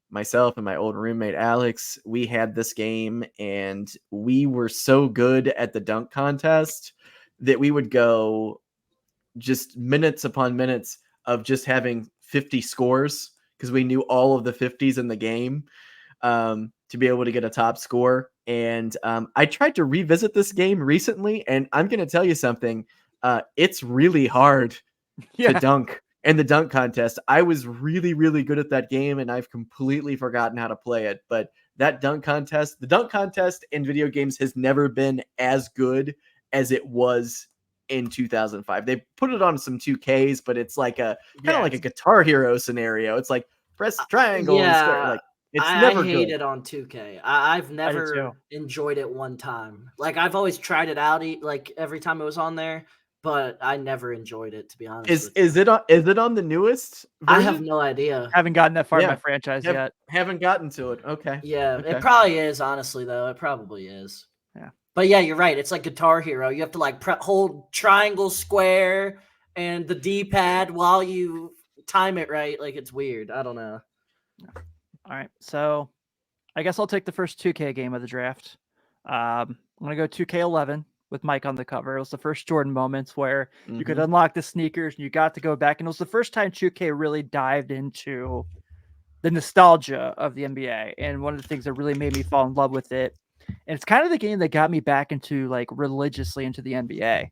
myself and my old roommate Alex, we had this game and we were so good at the dunk contest that we would go just minutes upon minutes of just having 50 scores because we knew all of the 50s in the game to be able to get a top score. And I tried to revisit this game recently, and I'm going to tell you something. It's really hard to dunk in the dunk contest. I was really, really good at that game, and I've completely forgotten how to play it. But that the dunk contest in video games has never been as good as it was in 2005. They put it on some 2Ks, but it's like a kind of like a Guitar Hero scenario. It's like press triangle and square. Like it's never I hate good. it on 2K. I've never enjoyed it one time. Like I've always tried it out, like every time it was on there, but I never enjoyed it, to be honest. Is it on the newest version? I have no idea. Haven't gotten that far in my franchise yet. Haven't gotten to it. Okay. Yeah, Okay. It probably is, honestly, though. It probably is. Yeah. But yeah, you're right. It's like Guitar Hero. You have to like hold triangle, square, and the D-pad while you time it right. Like it's weird. I don't know. All right, so I guess I'll take the first 2K game of the draft. I'm gonna go 2K11 with Mike on the cover. It was the first Jordan moments where you could unlock the sneakers and you got to go back, and it was the first time 2K really dived into the nostalgia of the NBA. And one of the things that really made me fall in love with it, and it's kind of the game that got me back into like religiously into the NBA,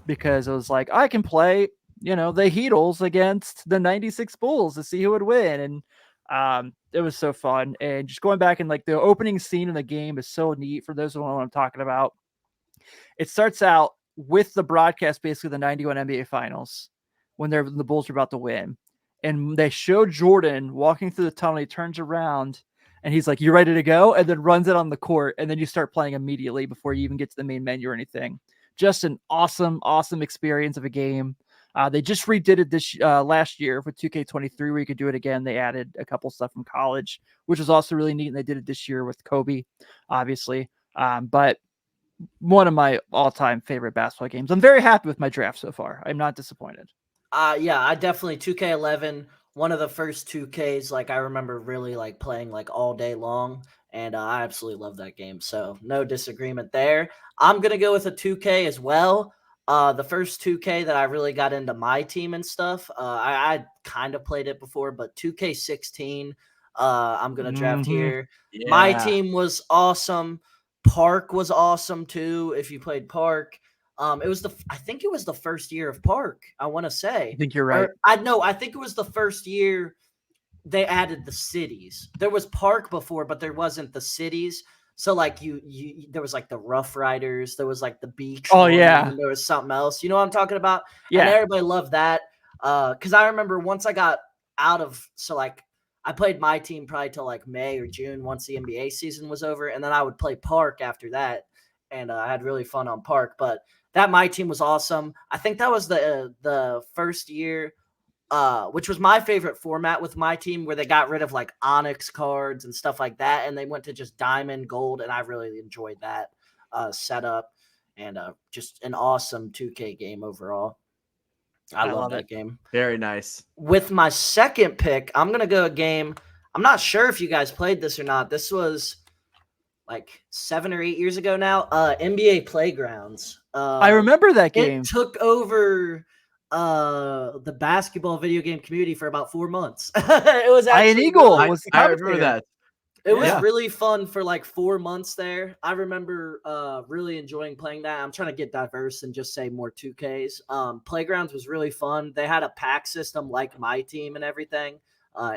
because it was like I can play, the Heatles against the '96 Bulls to see who would win, and it was so fun. And just going back and like the opening scene in the game is so neat. For those who don't know what I'm talking about, it starts out with the broadcast, basically the '91 NBA Finals, when the Bulls are about to win, and they show Jordan walking through the tunnel. He turns around and he's like, "You ready to go?" And then runs it on the court, and then you start playing immediately before you even get to the main menu or anything. Just an awesome experience of a game. They just redid it this last year with 2K23, where you could do it again. They added a couple stuff from college, which was also really neat. And they did it this year with Kobe, obviously. But one of my all-time favorite basketball games. I'm very happy with my draft so far. I'm not disappointed. Yeah, I definitely 2K11. One of the first 2Ks, like I remember really like playing like all day long, and I absolutely love that game. So no disagreement there. I'm gonna go with a 2K as well. The first 2K that I really got into my team and stuff, I kind of played it before, but 2K16, I'm going to draft here. Yeah. My team was awesome. Park was awesome too, if you played Park. I think it was the first year of Park, I want to say. I think you're right. I think it was the first year they added the cities. There was Park before, but there wasn't the cities. So like you there was like the Rough Riders, there was like the beach. Oh yeah, and there was something else. You know what I'm talking about? Yeah. And everybody loved that. Because I remember once I got out of, so like I played my team probably till like May or June once the NBA season was over, and then I would play Park after that, and I had really fun on Park. But that my team was awesome. I think that was the first year. Which was my favorite format with my team, where they got rid of like Onyx cards and stuff like that, and they went to just Diamond, Gold, and I really enjoyed that setup, and just an awesome 2K game overall. I love that game. Very nice. With my second pick, I'm gonna go a game. I'm not sure if you guys played this or not. This was like 7 or 8 years ago now. NBA Playgrounds. I remember that game. It took over the basketball video game community for about 4 months. It was actually Eagle. I remember that. It was really fun for like 4 months there. I remember really enjoying playing that. I'm trying to get diverse and just say more 2Ks. Playgrounds was really fun. They had a pack system like my team and everything.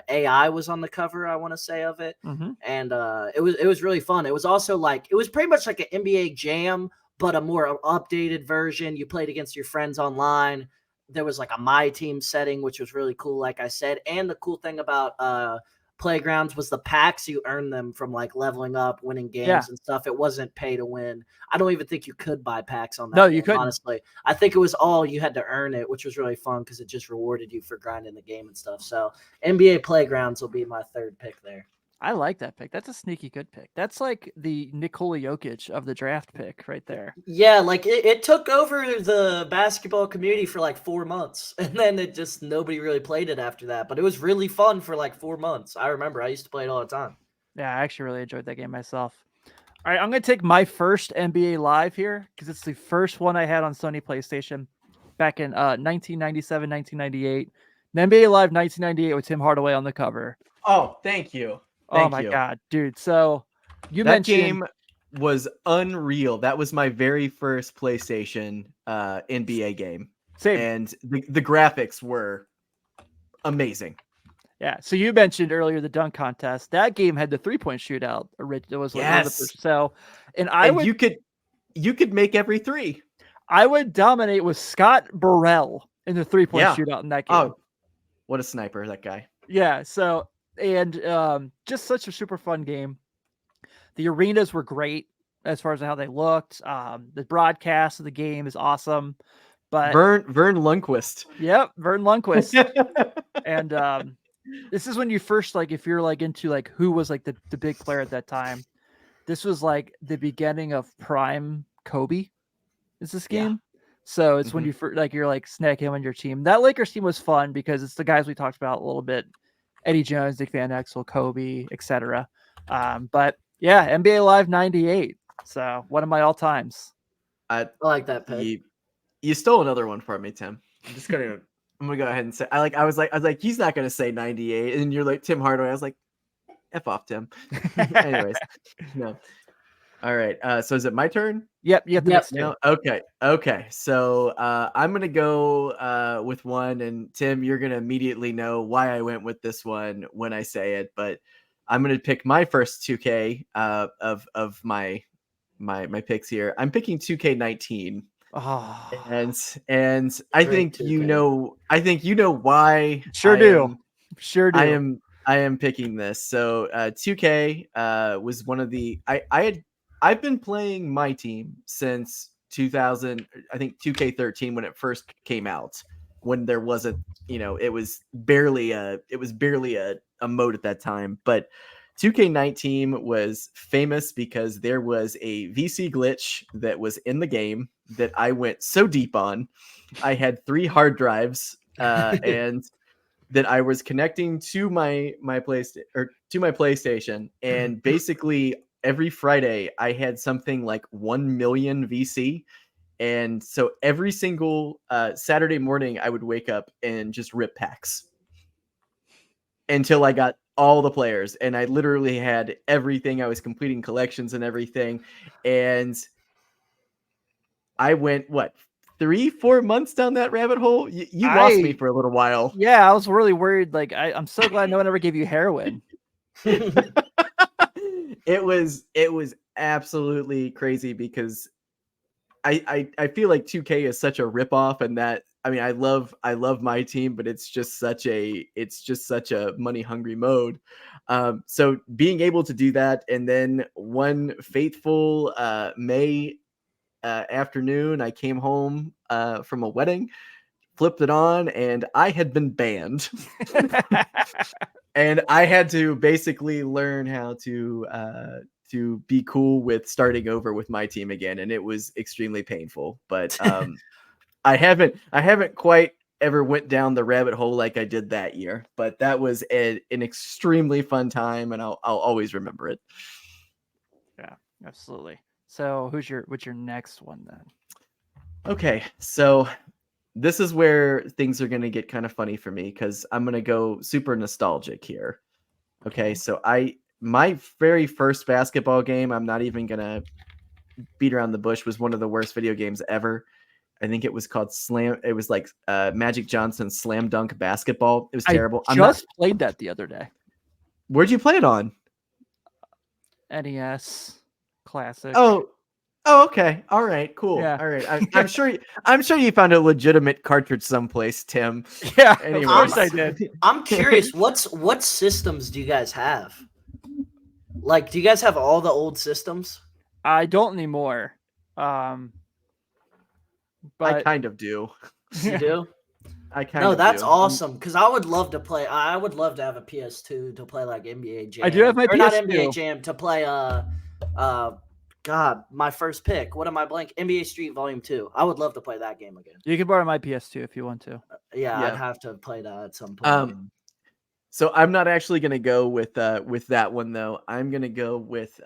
AI was on the cover, I want to say, of it. Mm-hmm. And it was really fun. It was also like, it was pretty much like an NBA Jam, but a more updated version. You played against your friends online. there was like a my team setting, which was really cool, like I said. And the cool thing about playgrounds was the packs, you earned them from like leveling up, winning games and stuff. It wasn't pay to win. I don't even think you could buy packs on that. No, game, you couldn't. honestly. I think it was all you had to earn it, which was really fun because it just rewarded you for grinding the game and stuff. So NBA Playgrounds will be my third pick there. I like that pick. That's a sneaky good pick. That's like the Nikola Jokic of the draft pick right there. Yeah, like it took over the basketball community for like 4 months, and then it just nobody really played it after that. But it was really fun for like 4 months. I remember I used to play it all the time. Yeah, I actually really enjoyed that game myself. All right, I'm going to take my first NBA Live here because it's the first one I had on Sony PlayStation back in 1997, 1998. The NBA Live 1998 with Tim Hardaway on the cover. Oh, thank you. Oh my God, dude. So you that mentioned game was unreal. That was my very first PlayStation NBA game. Same. And the graphics were amazing. Yeah. So you mentioned earlier the dunk contest. That game had the 3-point shootout. It was like one of the first. So, and you could make every three. I would dominate with Scott Burrell in the 3-point shootout in that game. Oh, what a sniper, that guy. Yeah. So, and just such a super fun game. The arenas were great as far as how they looked. The broadcast of the game is awesome. But Vern Lundquist. Yep, Vern Lundquist. And this is when you first, like, if you're like into like who was like the big player at that time, this was like the beginning of prime Kobe. Is this game? Yeah. So it's when you like you're like snack him on your team. That Lakers team was fun because it's the guys we talked about a little bit: Eddie Jones, Nick Van Exel, Kobe, etc. But yeah, NBA Live '98. So one of my all times. I like that pick. You stole another one from me, Tim. I'm gonna go ahead and say I was like he's not gonna say 98, and you're like Tim Hardaway. I was like, F off, Tim. Anyways, no. All right. So is it my turn? Yep. Next no? Okay. So I'm gonna go with one, and Tim, you're gonna immediately know why I went with this one when I say it. But I'm gonna pick my first 2K of my picks here. I'm picking 2K19. Oh. And I think 2K. I think you know why. Sure do. I am picking this. So 2K was one of the I've been playing my team since 2000, I think 2K13 when it first came out, when there wasn't, it was barely a mode at that time. But 2K19 was famous because there was a VC glitch that was in the game that I went so deep on. I had 3 hard drives and that I was connecting to my PlayStation, and basically every Friday I had something like 1 million VC. And so every single Saturday morning I would wake up and just rip packs until I got all the players, and I literally had everything. I was completing collections and everything, and I went 3-4 months down that rabbit hole. You lost me for a little while. Yeah, I was really worried. Like, I'm so glad no one ever gave you heroin. It was absolutely crazy because I feel like 2K is such a ripoff, and that I love my team, but it's just such a money hungry mode. So being able to do that, and then one fateful May afternoon, I came home from a wedding, flipped it on, and I had been banned. And I had to basically learn how to be cool with starting over with my team again, and it was extremely painful. But I haven't quite ever went down the rabbit hole like I did that year. But that was an extremely fun time, and I'll always remember it. Yeah, absolutely. So what's your next one then? Okay, so this is where things are going to get kind of funny for me because I'm going to go super nostalgic here. Okay, so my very first basketball game, I'm not even going to beat around the bush, was one of the worst video games ever. I think it was called it was like Magic Johnson's Slam Dunk Basketball. It was terrible. I just played that the other day. Where'd you play it on? NES Classic. Oh, Oh, okay. All right. Cool. Yeah. All right. I'm sure. I'm sure you found a legitimate cartridge someplace, Tim. Yeah, Anyway, of course I did. I'm curious, what systems do you guys have? Like, do you guys have all the old systems? I don't anymore. I But kind of do. You do? I kind No, of that's do. awesome. Because I would love to play. I would love to have a PS2 to play like NBA Jam. I do have my or not PS2. NBA Jam to play. God, my first pick. What am I blank? NBA Street Volume 2. I would love to play that game again. You can borrow my PS2 if you want to. Yeah, Yeah. I'd have to play that at some point. So I'm not actually going to go with that one though. I'm going to go with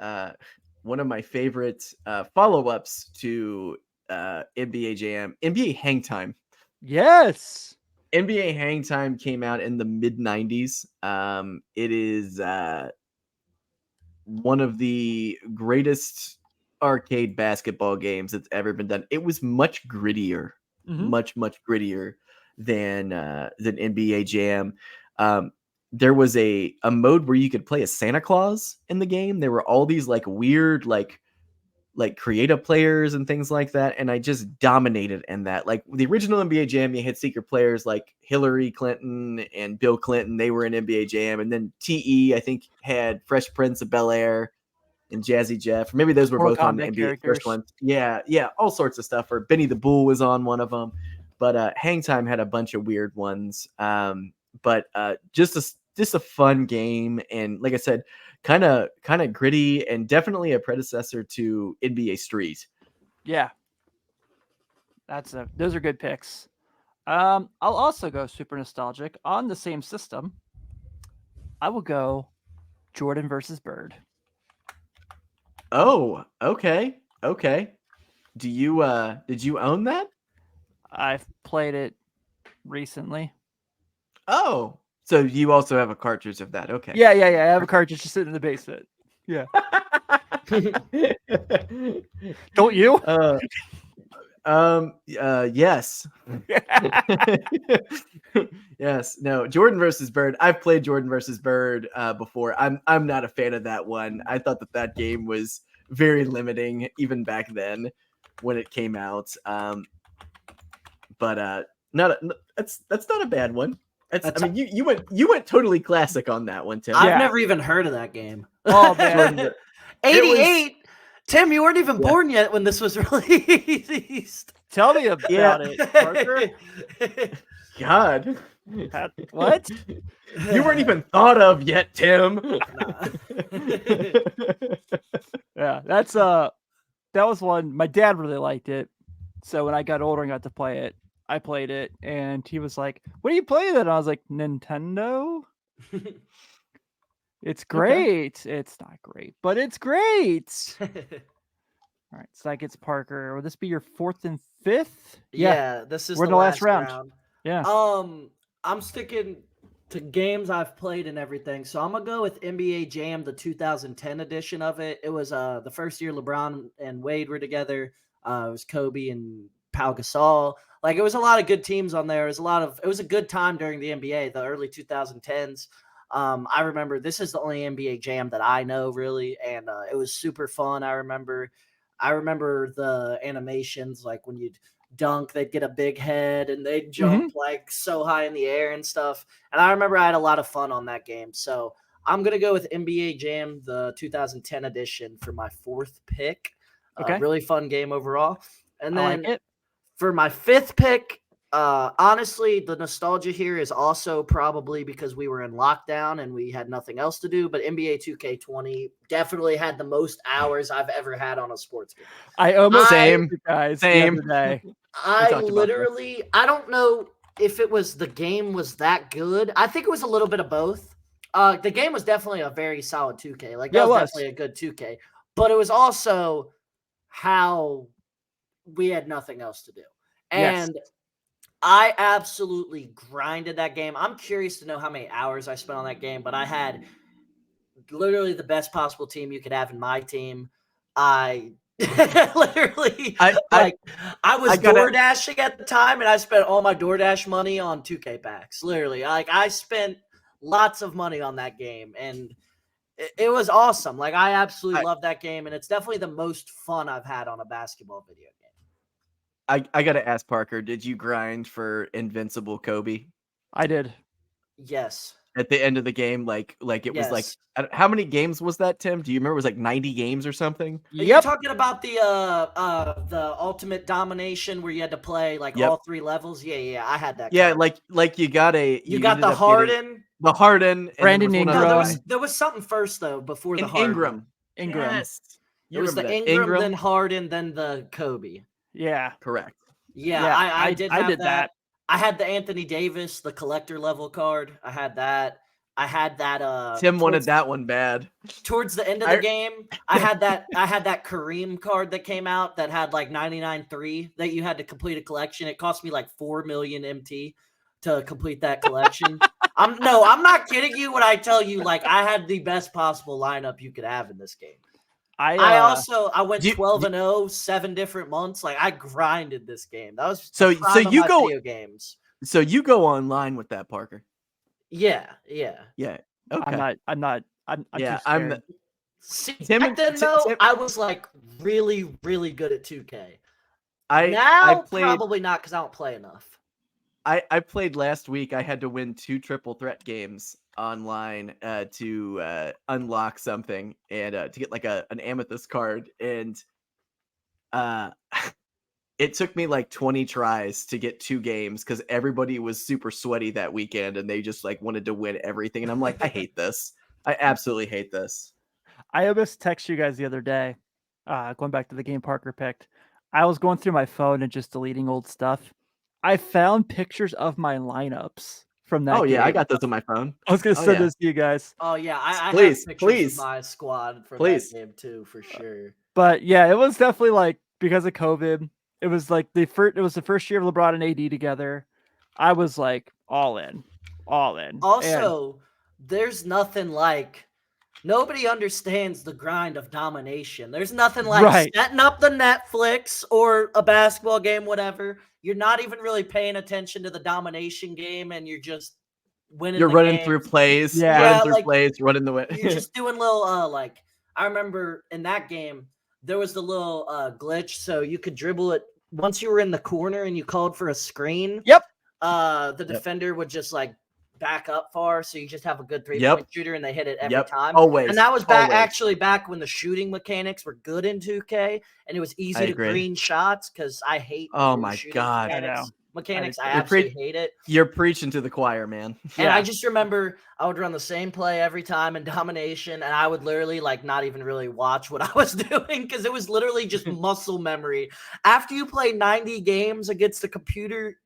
one of my favorite follow-ups to NBA Jam, NBA Hang Time. Yes. NBA Hang Time came out in the mid 90s. It is one of the greatest arcade basketball games that's ever been done. It was much grittier, much grittier than NBA Jam. There was a mode where you could play as Santa Claus in the game. There were all these like weird like creative players and things like that, and I just dominated in that. Like the original NBA Jam, you had secret players like Hillary Clinton and Bill Clinton. They were in NBA Jam, and then TE I think had Fresh Prince of Bel-Air and Jazzy Jeff. Or maybe those were Mortal both on Kombat NBA characters. first ones. Yeah, all sorts of stuff. Or Benny the Bull was on one of them. But Hang Time had a bunch of weird ones. But just a fun game, and like I said, kind of gritty, and definitely a predecessor to NBA Street. Yeah. Those are good picks. I'll also go super nostalgic on the same system. I will go Jordan versus Bird. Oh, okay. Did you own that? I've played it recently. Oh, so you also have a cartridge of that? Okay. Yeah. I have a cartridge just sitting in the basement. Yeah. Don't you? Yes. Yes. No. Jordan versus Bird. I've played Jordan versus Bird before. I'm not a fan of that one. I thought that game was very limiting even back then when it came out. But that's not a bad one. You went totally classic on that one, Tim. I've never even heard of that game. Oh man. 88. Tim, you weren't even born yet when this was released. Tell me about it, Parker. God. What? You weren't even thought of yet, Tim. Yeah, that was one. My dad really liked it. So when I got older and got to play it, I played it, and he was like, "What are you playing?" And I was like, "Nintendo." It's great. Okay. It's not great, but it's great. All right, so that gets Parker. Will this be your fourth and fifth? Yeah, this is we're in the last round. Yeah. I'm sticking to games I've played and everything, so I'm gonna go with NBA Jam, the 2010 edition of it. It was the first year LeBron and Wade were together. It was Kobe and Pau Gasol. Like, it was a lot of good teams on there. It was a good time during the NBA, the early 2010s. I remember this is the only NBA Jam that I know really, and it was super fun. I remember the animations, like when you'd dunk, they'd get a big head and they'd jump like so high in the air and stuff. And I remember I had a lot of fun on that game. So I'm gonna go with NBA Jam, the 2010 edition, for my fourth pick. Okay, really fun game overall. And then for my fifth pick, honestly, the nostalgia here is also probably because we were in lockdown and we had nothing else to do, but NBA 2K20 definitely had the most hours I've ever had on a sports game. I almost same guys same the other day. I don't know if the game was that good. I think it was a little bit of both. The game was definitely a very solid 2K. Like, that was definitely a good 2K, but it was also how we had nothing else to do. And I absolutely grinded that game. I'm curious to know how many hours I spent on that game, but I had literally the best possible team you could have in my team. I literally, I was DoorDashing at the time, and I spent all my DoorDash money on 2K packs. Literally, like, I spent lots of money on that game, and it was awesome. Like I absolutely love that game, and it's definitely the most fun I've had on a basketball video game. I gotta ask Parker, did you grind for Invincible Kobe I did. Yes. at the end of the game? Like it was like, Yes. how many games was that, Tim? Do you remember? It was like 90 games or something? You're talking about the ultimate domination where you had to play like Yep. all 3 levels. Yeah, I had that. Yeah, card. like you got you got ended the up getting Harden. the Harden, and Brandon there was one Ingram. other No, guy. there was something first though before the Harden. Ingram. Ingram. Yes. It was the remember Ingram, that. then Harden, then the Kobe. Yeah. Correct. Yeah, I did have did that. I had the Anthony Davis, the collector level card. I had that. I had that. Tim wanted that one bad. Towards the end of the game, I had that Kareem card that came out that had like 99.3 that you had to complete a collection. It cost me like 4 million MT to complete that collection. I'm not kidding you when I tell you like I had the best possible lineup you could have in this game. I went 12-0, 7 different months. Like I grinded this game. That was so you go video games. So you go online with that, Parker? Yeah. Okay. I'm not. I'm yeah. too scared. Back then, though, I was like really, really good at 2K. I played, probably not because I don't play enough. I played last week. I had to win 2 triple threat games online to unlock something and to get like an amethyst card, and it took me like 20 tries to get 2 games because everybody was super sweaty that weekend and they just like wanted to win everything, and I'm like, I hate this. I absolutely hate this. I almost texted you guys the other day, going back to the game Parker picked. I was going through my phone and just deleting old stuff. I found pictures of my lineups from that game. I got those on my phone. I was going to send this to you guys. Oh, yeah. I have pictures of my squad from that game, too, for sure. But, yeah, it was definitely, like, because of COVID, it was, like, it was the first year of LeBron and AD together. I was, like, all in. Also, there's nothing like... Nobody understands the grind of domination. There's nothing like setting up the Netflix or a basketball game, whatever. You're not even really paying attention to the domination game, and you're just winning. You're running through plays. Running the way. You're just doing little like. I remember in that game there was the little glitch, so you could dribble it once you were in the corner and you called for a screen. Yep. The defender would just like back up far, so you just have a good 3-point shooter and they hit it every time. Always. And that was actually back when the shooting mechanics were good in 2K and it was easy to green shots because I hate mechanics. I absolutely hate it. You're preaching to the choir, man. And I just remember I would run the same play every time in domination, and I would literally like not even really watch what I was doing because it was literally just muscle memory. After you play 90 games against the computer,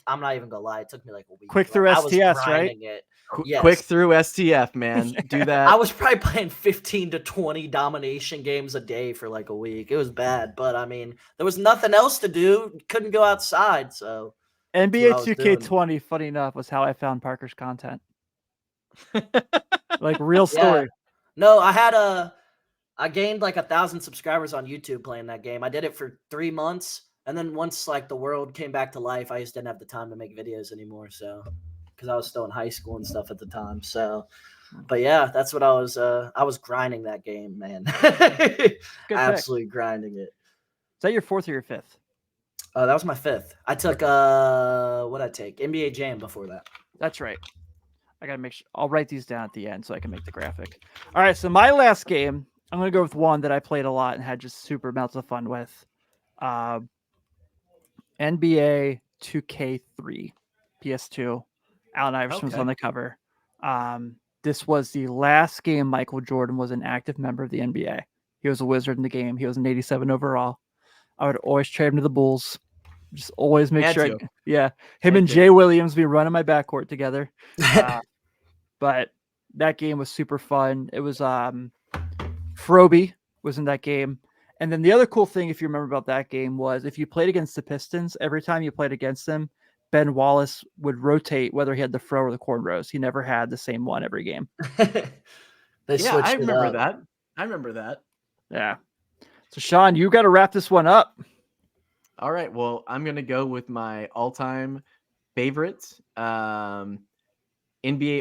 I'm not even gonna lie. It took me like a week. Quick through STS, right? Quick through STF, man. Do that. I was probably playing 15 to 20 domination games a day for like a week. It was bad, but I mean, there was nothing else to do. Couldn't go outside, so NBA 2K20, funny enough, was how I found Parker's content. Like real story. No, I gained like 1,000 subscribers on YouTube playing that game. I did it for 3 months. And then once like the world came back to life, I just didn't have the time to make videos anymore. So, because I was still in high school and stuff at the time. So, but yeah, that's what I was grinding that game, man. Absolutely grinding it. Is that your 4th or your 5th? That was my 5th. I took what'd I take? NBA Jam before that. That's right. I gotta make sure I'll write these down at the end so I can make the graphic. All right, so my last game, I'm gonna go with one that I played a lot and had just super amounts of fun with. NBA 2K3 PS2. Allen Iverson was on the cover. This was the last game Michael Jordan was an active member of the NBA. He was a wizard in the game. He was an 87 overall. I would always trade him to the Bulls. Just always make sure. Him and Jay Williams be running my backcourt together. But that game was super fun. It was Froby was in that game. And then the other cool thing, if you remember about that game, was if you played against the Pistons, every time you played against them, Ben Wallace would rotate whether he had the fro or the cornrows. He never had the same one every game. I remember that. Yeah. So, Sean, you got to wrap this one up. All right. Well, I'm going to go with my all-time favorite NBA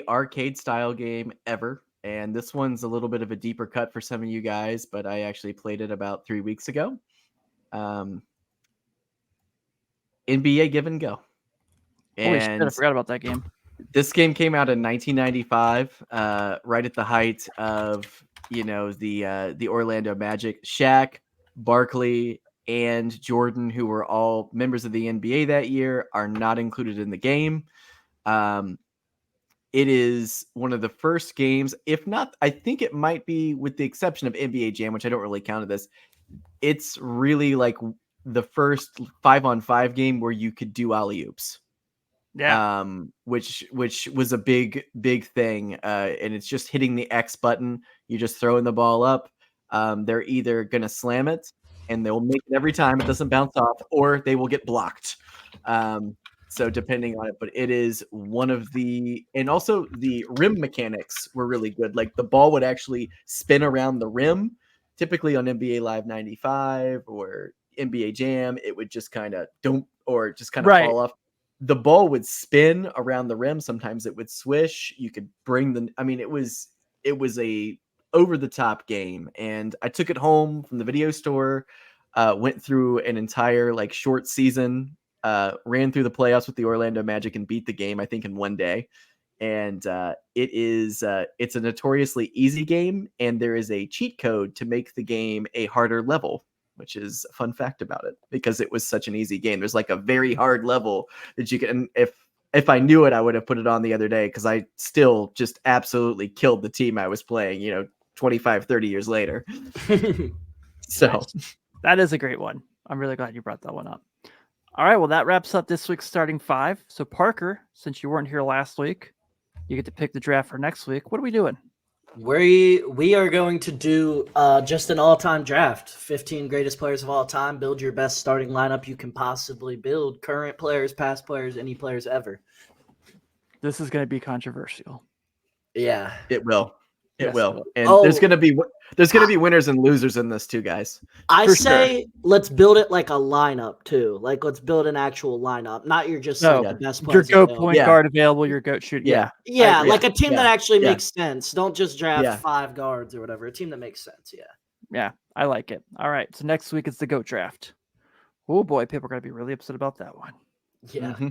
arcade style game ever. And this one's a little bit of a deeper cut for some of you guys, but I actually played it about 3 weeks ago. NBA Give and Go. Holy shit, I And forgot about that game. this game came out in 1995, right at the height of the Orlando Magic. Shaq, Barkley, and Jordan, who were all members of the NBA that year, are not included in the game. It is one of the first games, if not, I think it might be, with the exception of NBA Jam, which I don't really count as this. It's really like the first 5-on-5 game where you could do alley-oops. Yeah. Which was a big thing. And it's just hitting the X button. You're just throwing the ball up. They're either gonna slam it and they'll make it every time it doesn't bounce off, or they will get blocked. So depending on it, but it is one of the, and also the rim mechanics were really good. Like the ball would actually spin around the rim. Typically on NBA Live 95 or NBA Jam, it would just kind of fall off. The ball would spin around the rim. Sometimes it would swish. You could bring it was a over the top game. And I took it home from the video store, went through an entire like short season, ran through the playoffs with the Orlando Magic and beat the game, I think, in one day. And it's a notoriously easy game. And there is a cheat code to make the game a harder level, which is a fun fact about it, because it was such an easy game. There's like a very hard level that you can, if I knew it, I would have put it on the other day, because I still just absolutely killed the team I was playing, 25, 30 years later. So nice. That is a great one. I'm really glad you brought that one up. All right, well, that wraps up this week's starting five. So Parker, since you weren't here last week, you get to pick the draft for next week. What are we doing? We are going to do just an all-time draft. 15 greatest players of all time. Build your best starting lineup you can possibly build. Current players, past players, any players ever. This is going to be controversial. Yeah, it will. It will. And there's going to be winners and losers in this too, guys. I say let's build it like a lineup too. Like let's build an actual lineup, not your just like the best players. Your GOAT point guard available, your GOAT shoot. Yeah, like a team that actually makes sense. Don't just draft 5 guards or whatever. A team that makes sense. Yeah, I like it. All right, so next week it's the GOAT draft. Oh boy, people are going to be really upset about that one. Yeah. Mm-hmm.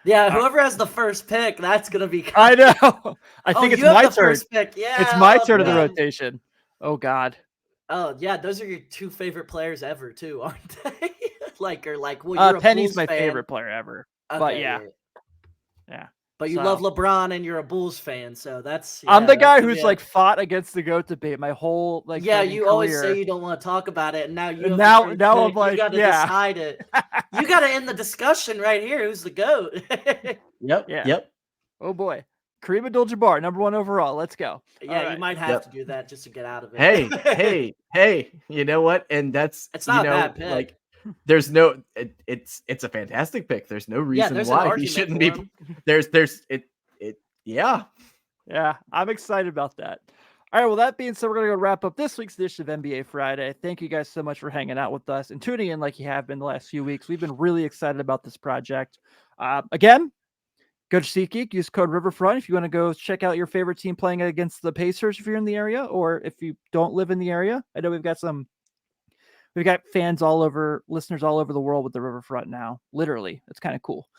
Yeah, whoever has the first pick, that's gonna be. I know. I think it's my turn. First pick. Yeah, it's my turn of the rotation. Oh God. Oh yeah, those are your 2 favorite players ever, too, aren't they? You're Penny's my fan. favorite player ever. Okay, but yeah. But you love LeBron and you're a Bulls fan, so that's. I'm the guy who's like fought against the GOAT debate my whole like. Yeah, you career. Always say you don't want to talk about it, and now you. Now I'm like, you got to decide it. You got to end the discussion right here. Who's the GOAT? Yep. Oh boy, Kareem Abdul-Jabbar, number 1 overall. Let's go. Yeah, you might have to do that just to get out of it. Hey, you know what? And it's not a bad pick. Like, there's no, it's a fantastic pick. There's no reason why he shouldn't be. Yeah, I'm excited about that. All right, well, that being said, we're going to go wrap up this week's edition of NBA Friday. Thank you guys so much for hanging out with us and tuning in like you have been the last few weeks. We've been really excited about this project. Again, go to SEATGEEK, use code Riverfront if you want to go check out your favorite team playing against the Pacers if you're in the area, or if you don't live in the area. I know we've got fans all over, listeners all over the world with the Riverfront now. Literally, it's kind of cool.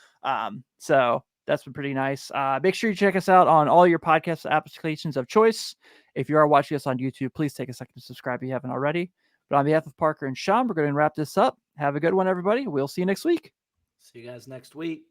So that's been pretty nice. Make sure you check us out on all your podcast applications of choice. If you are watching us on YouTube, please take a second to subscribe if you haven't already. But on behalf of Parker and Sean, we're going to wrap this up. Have a good one, everybody. We'll see you next week. See you guys next week.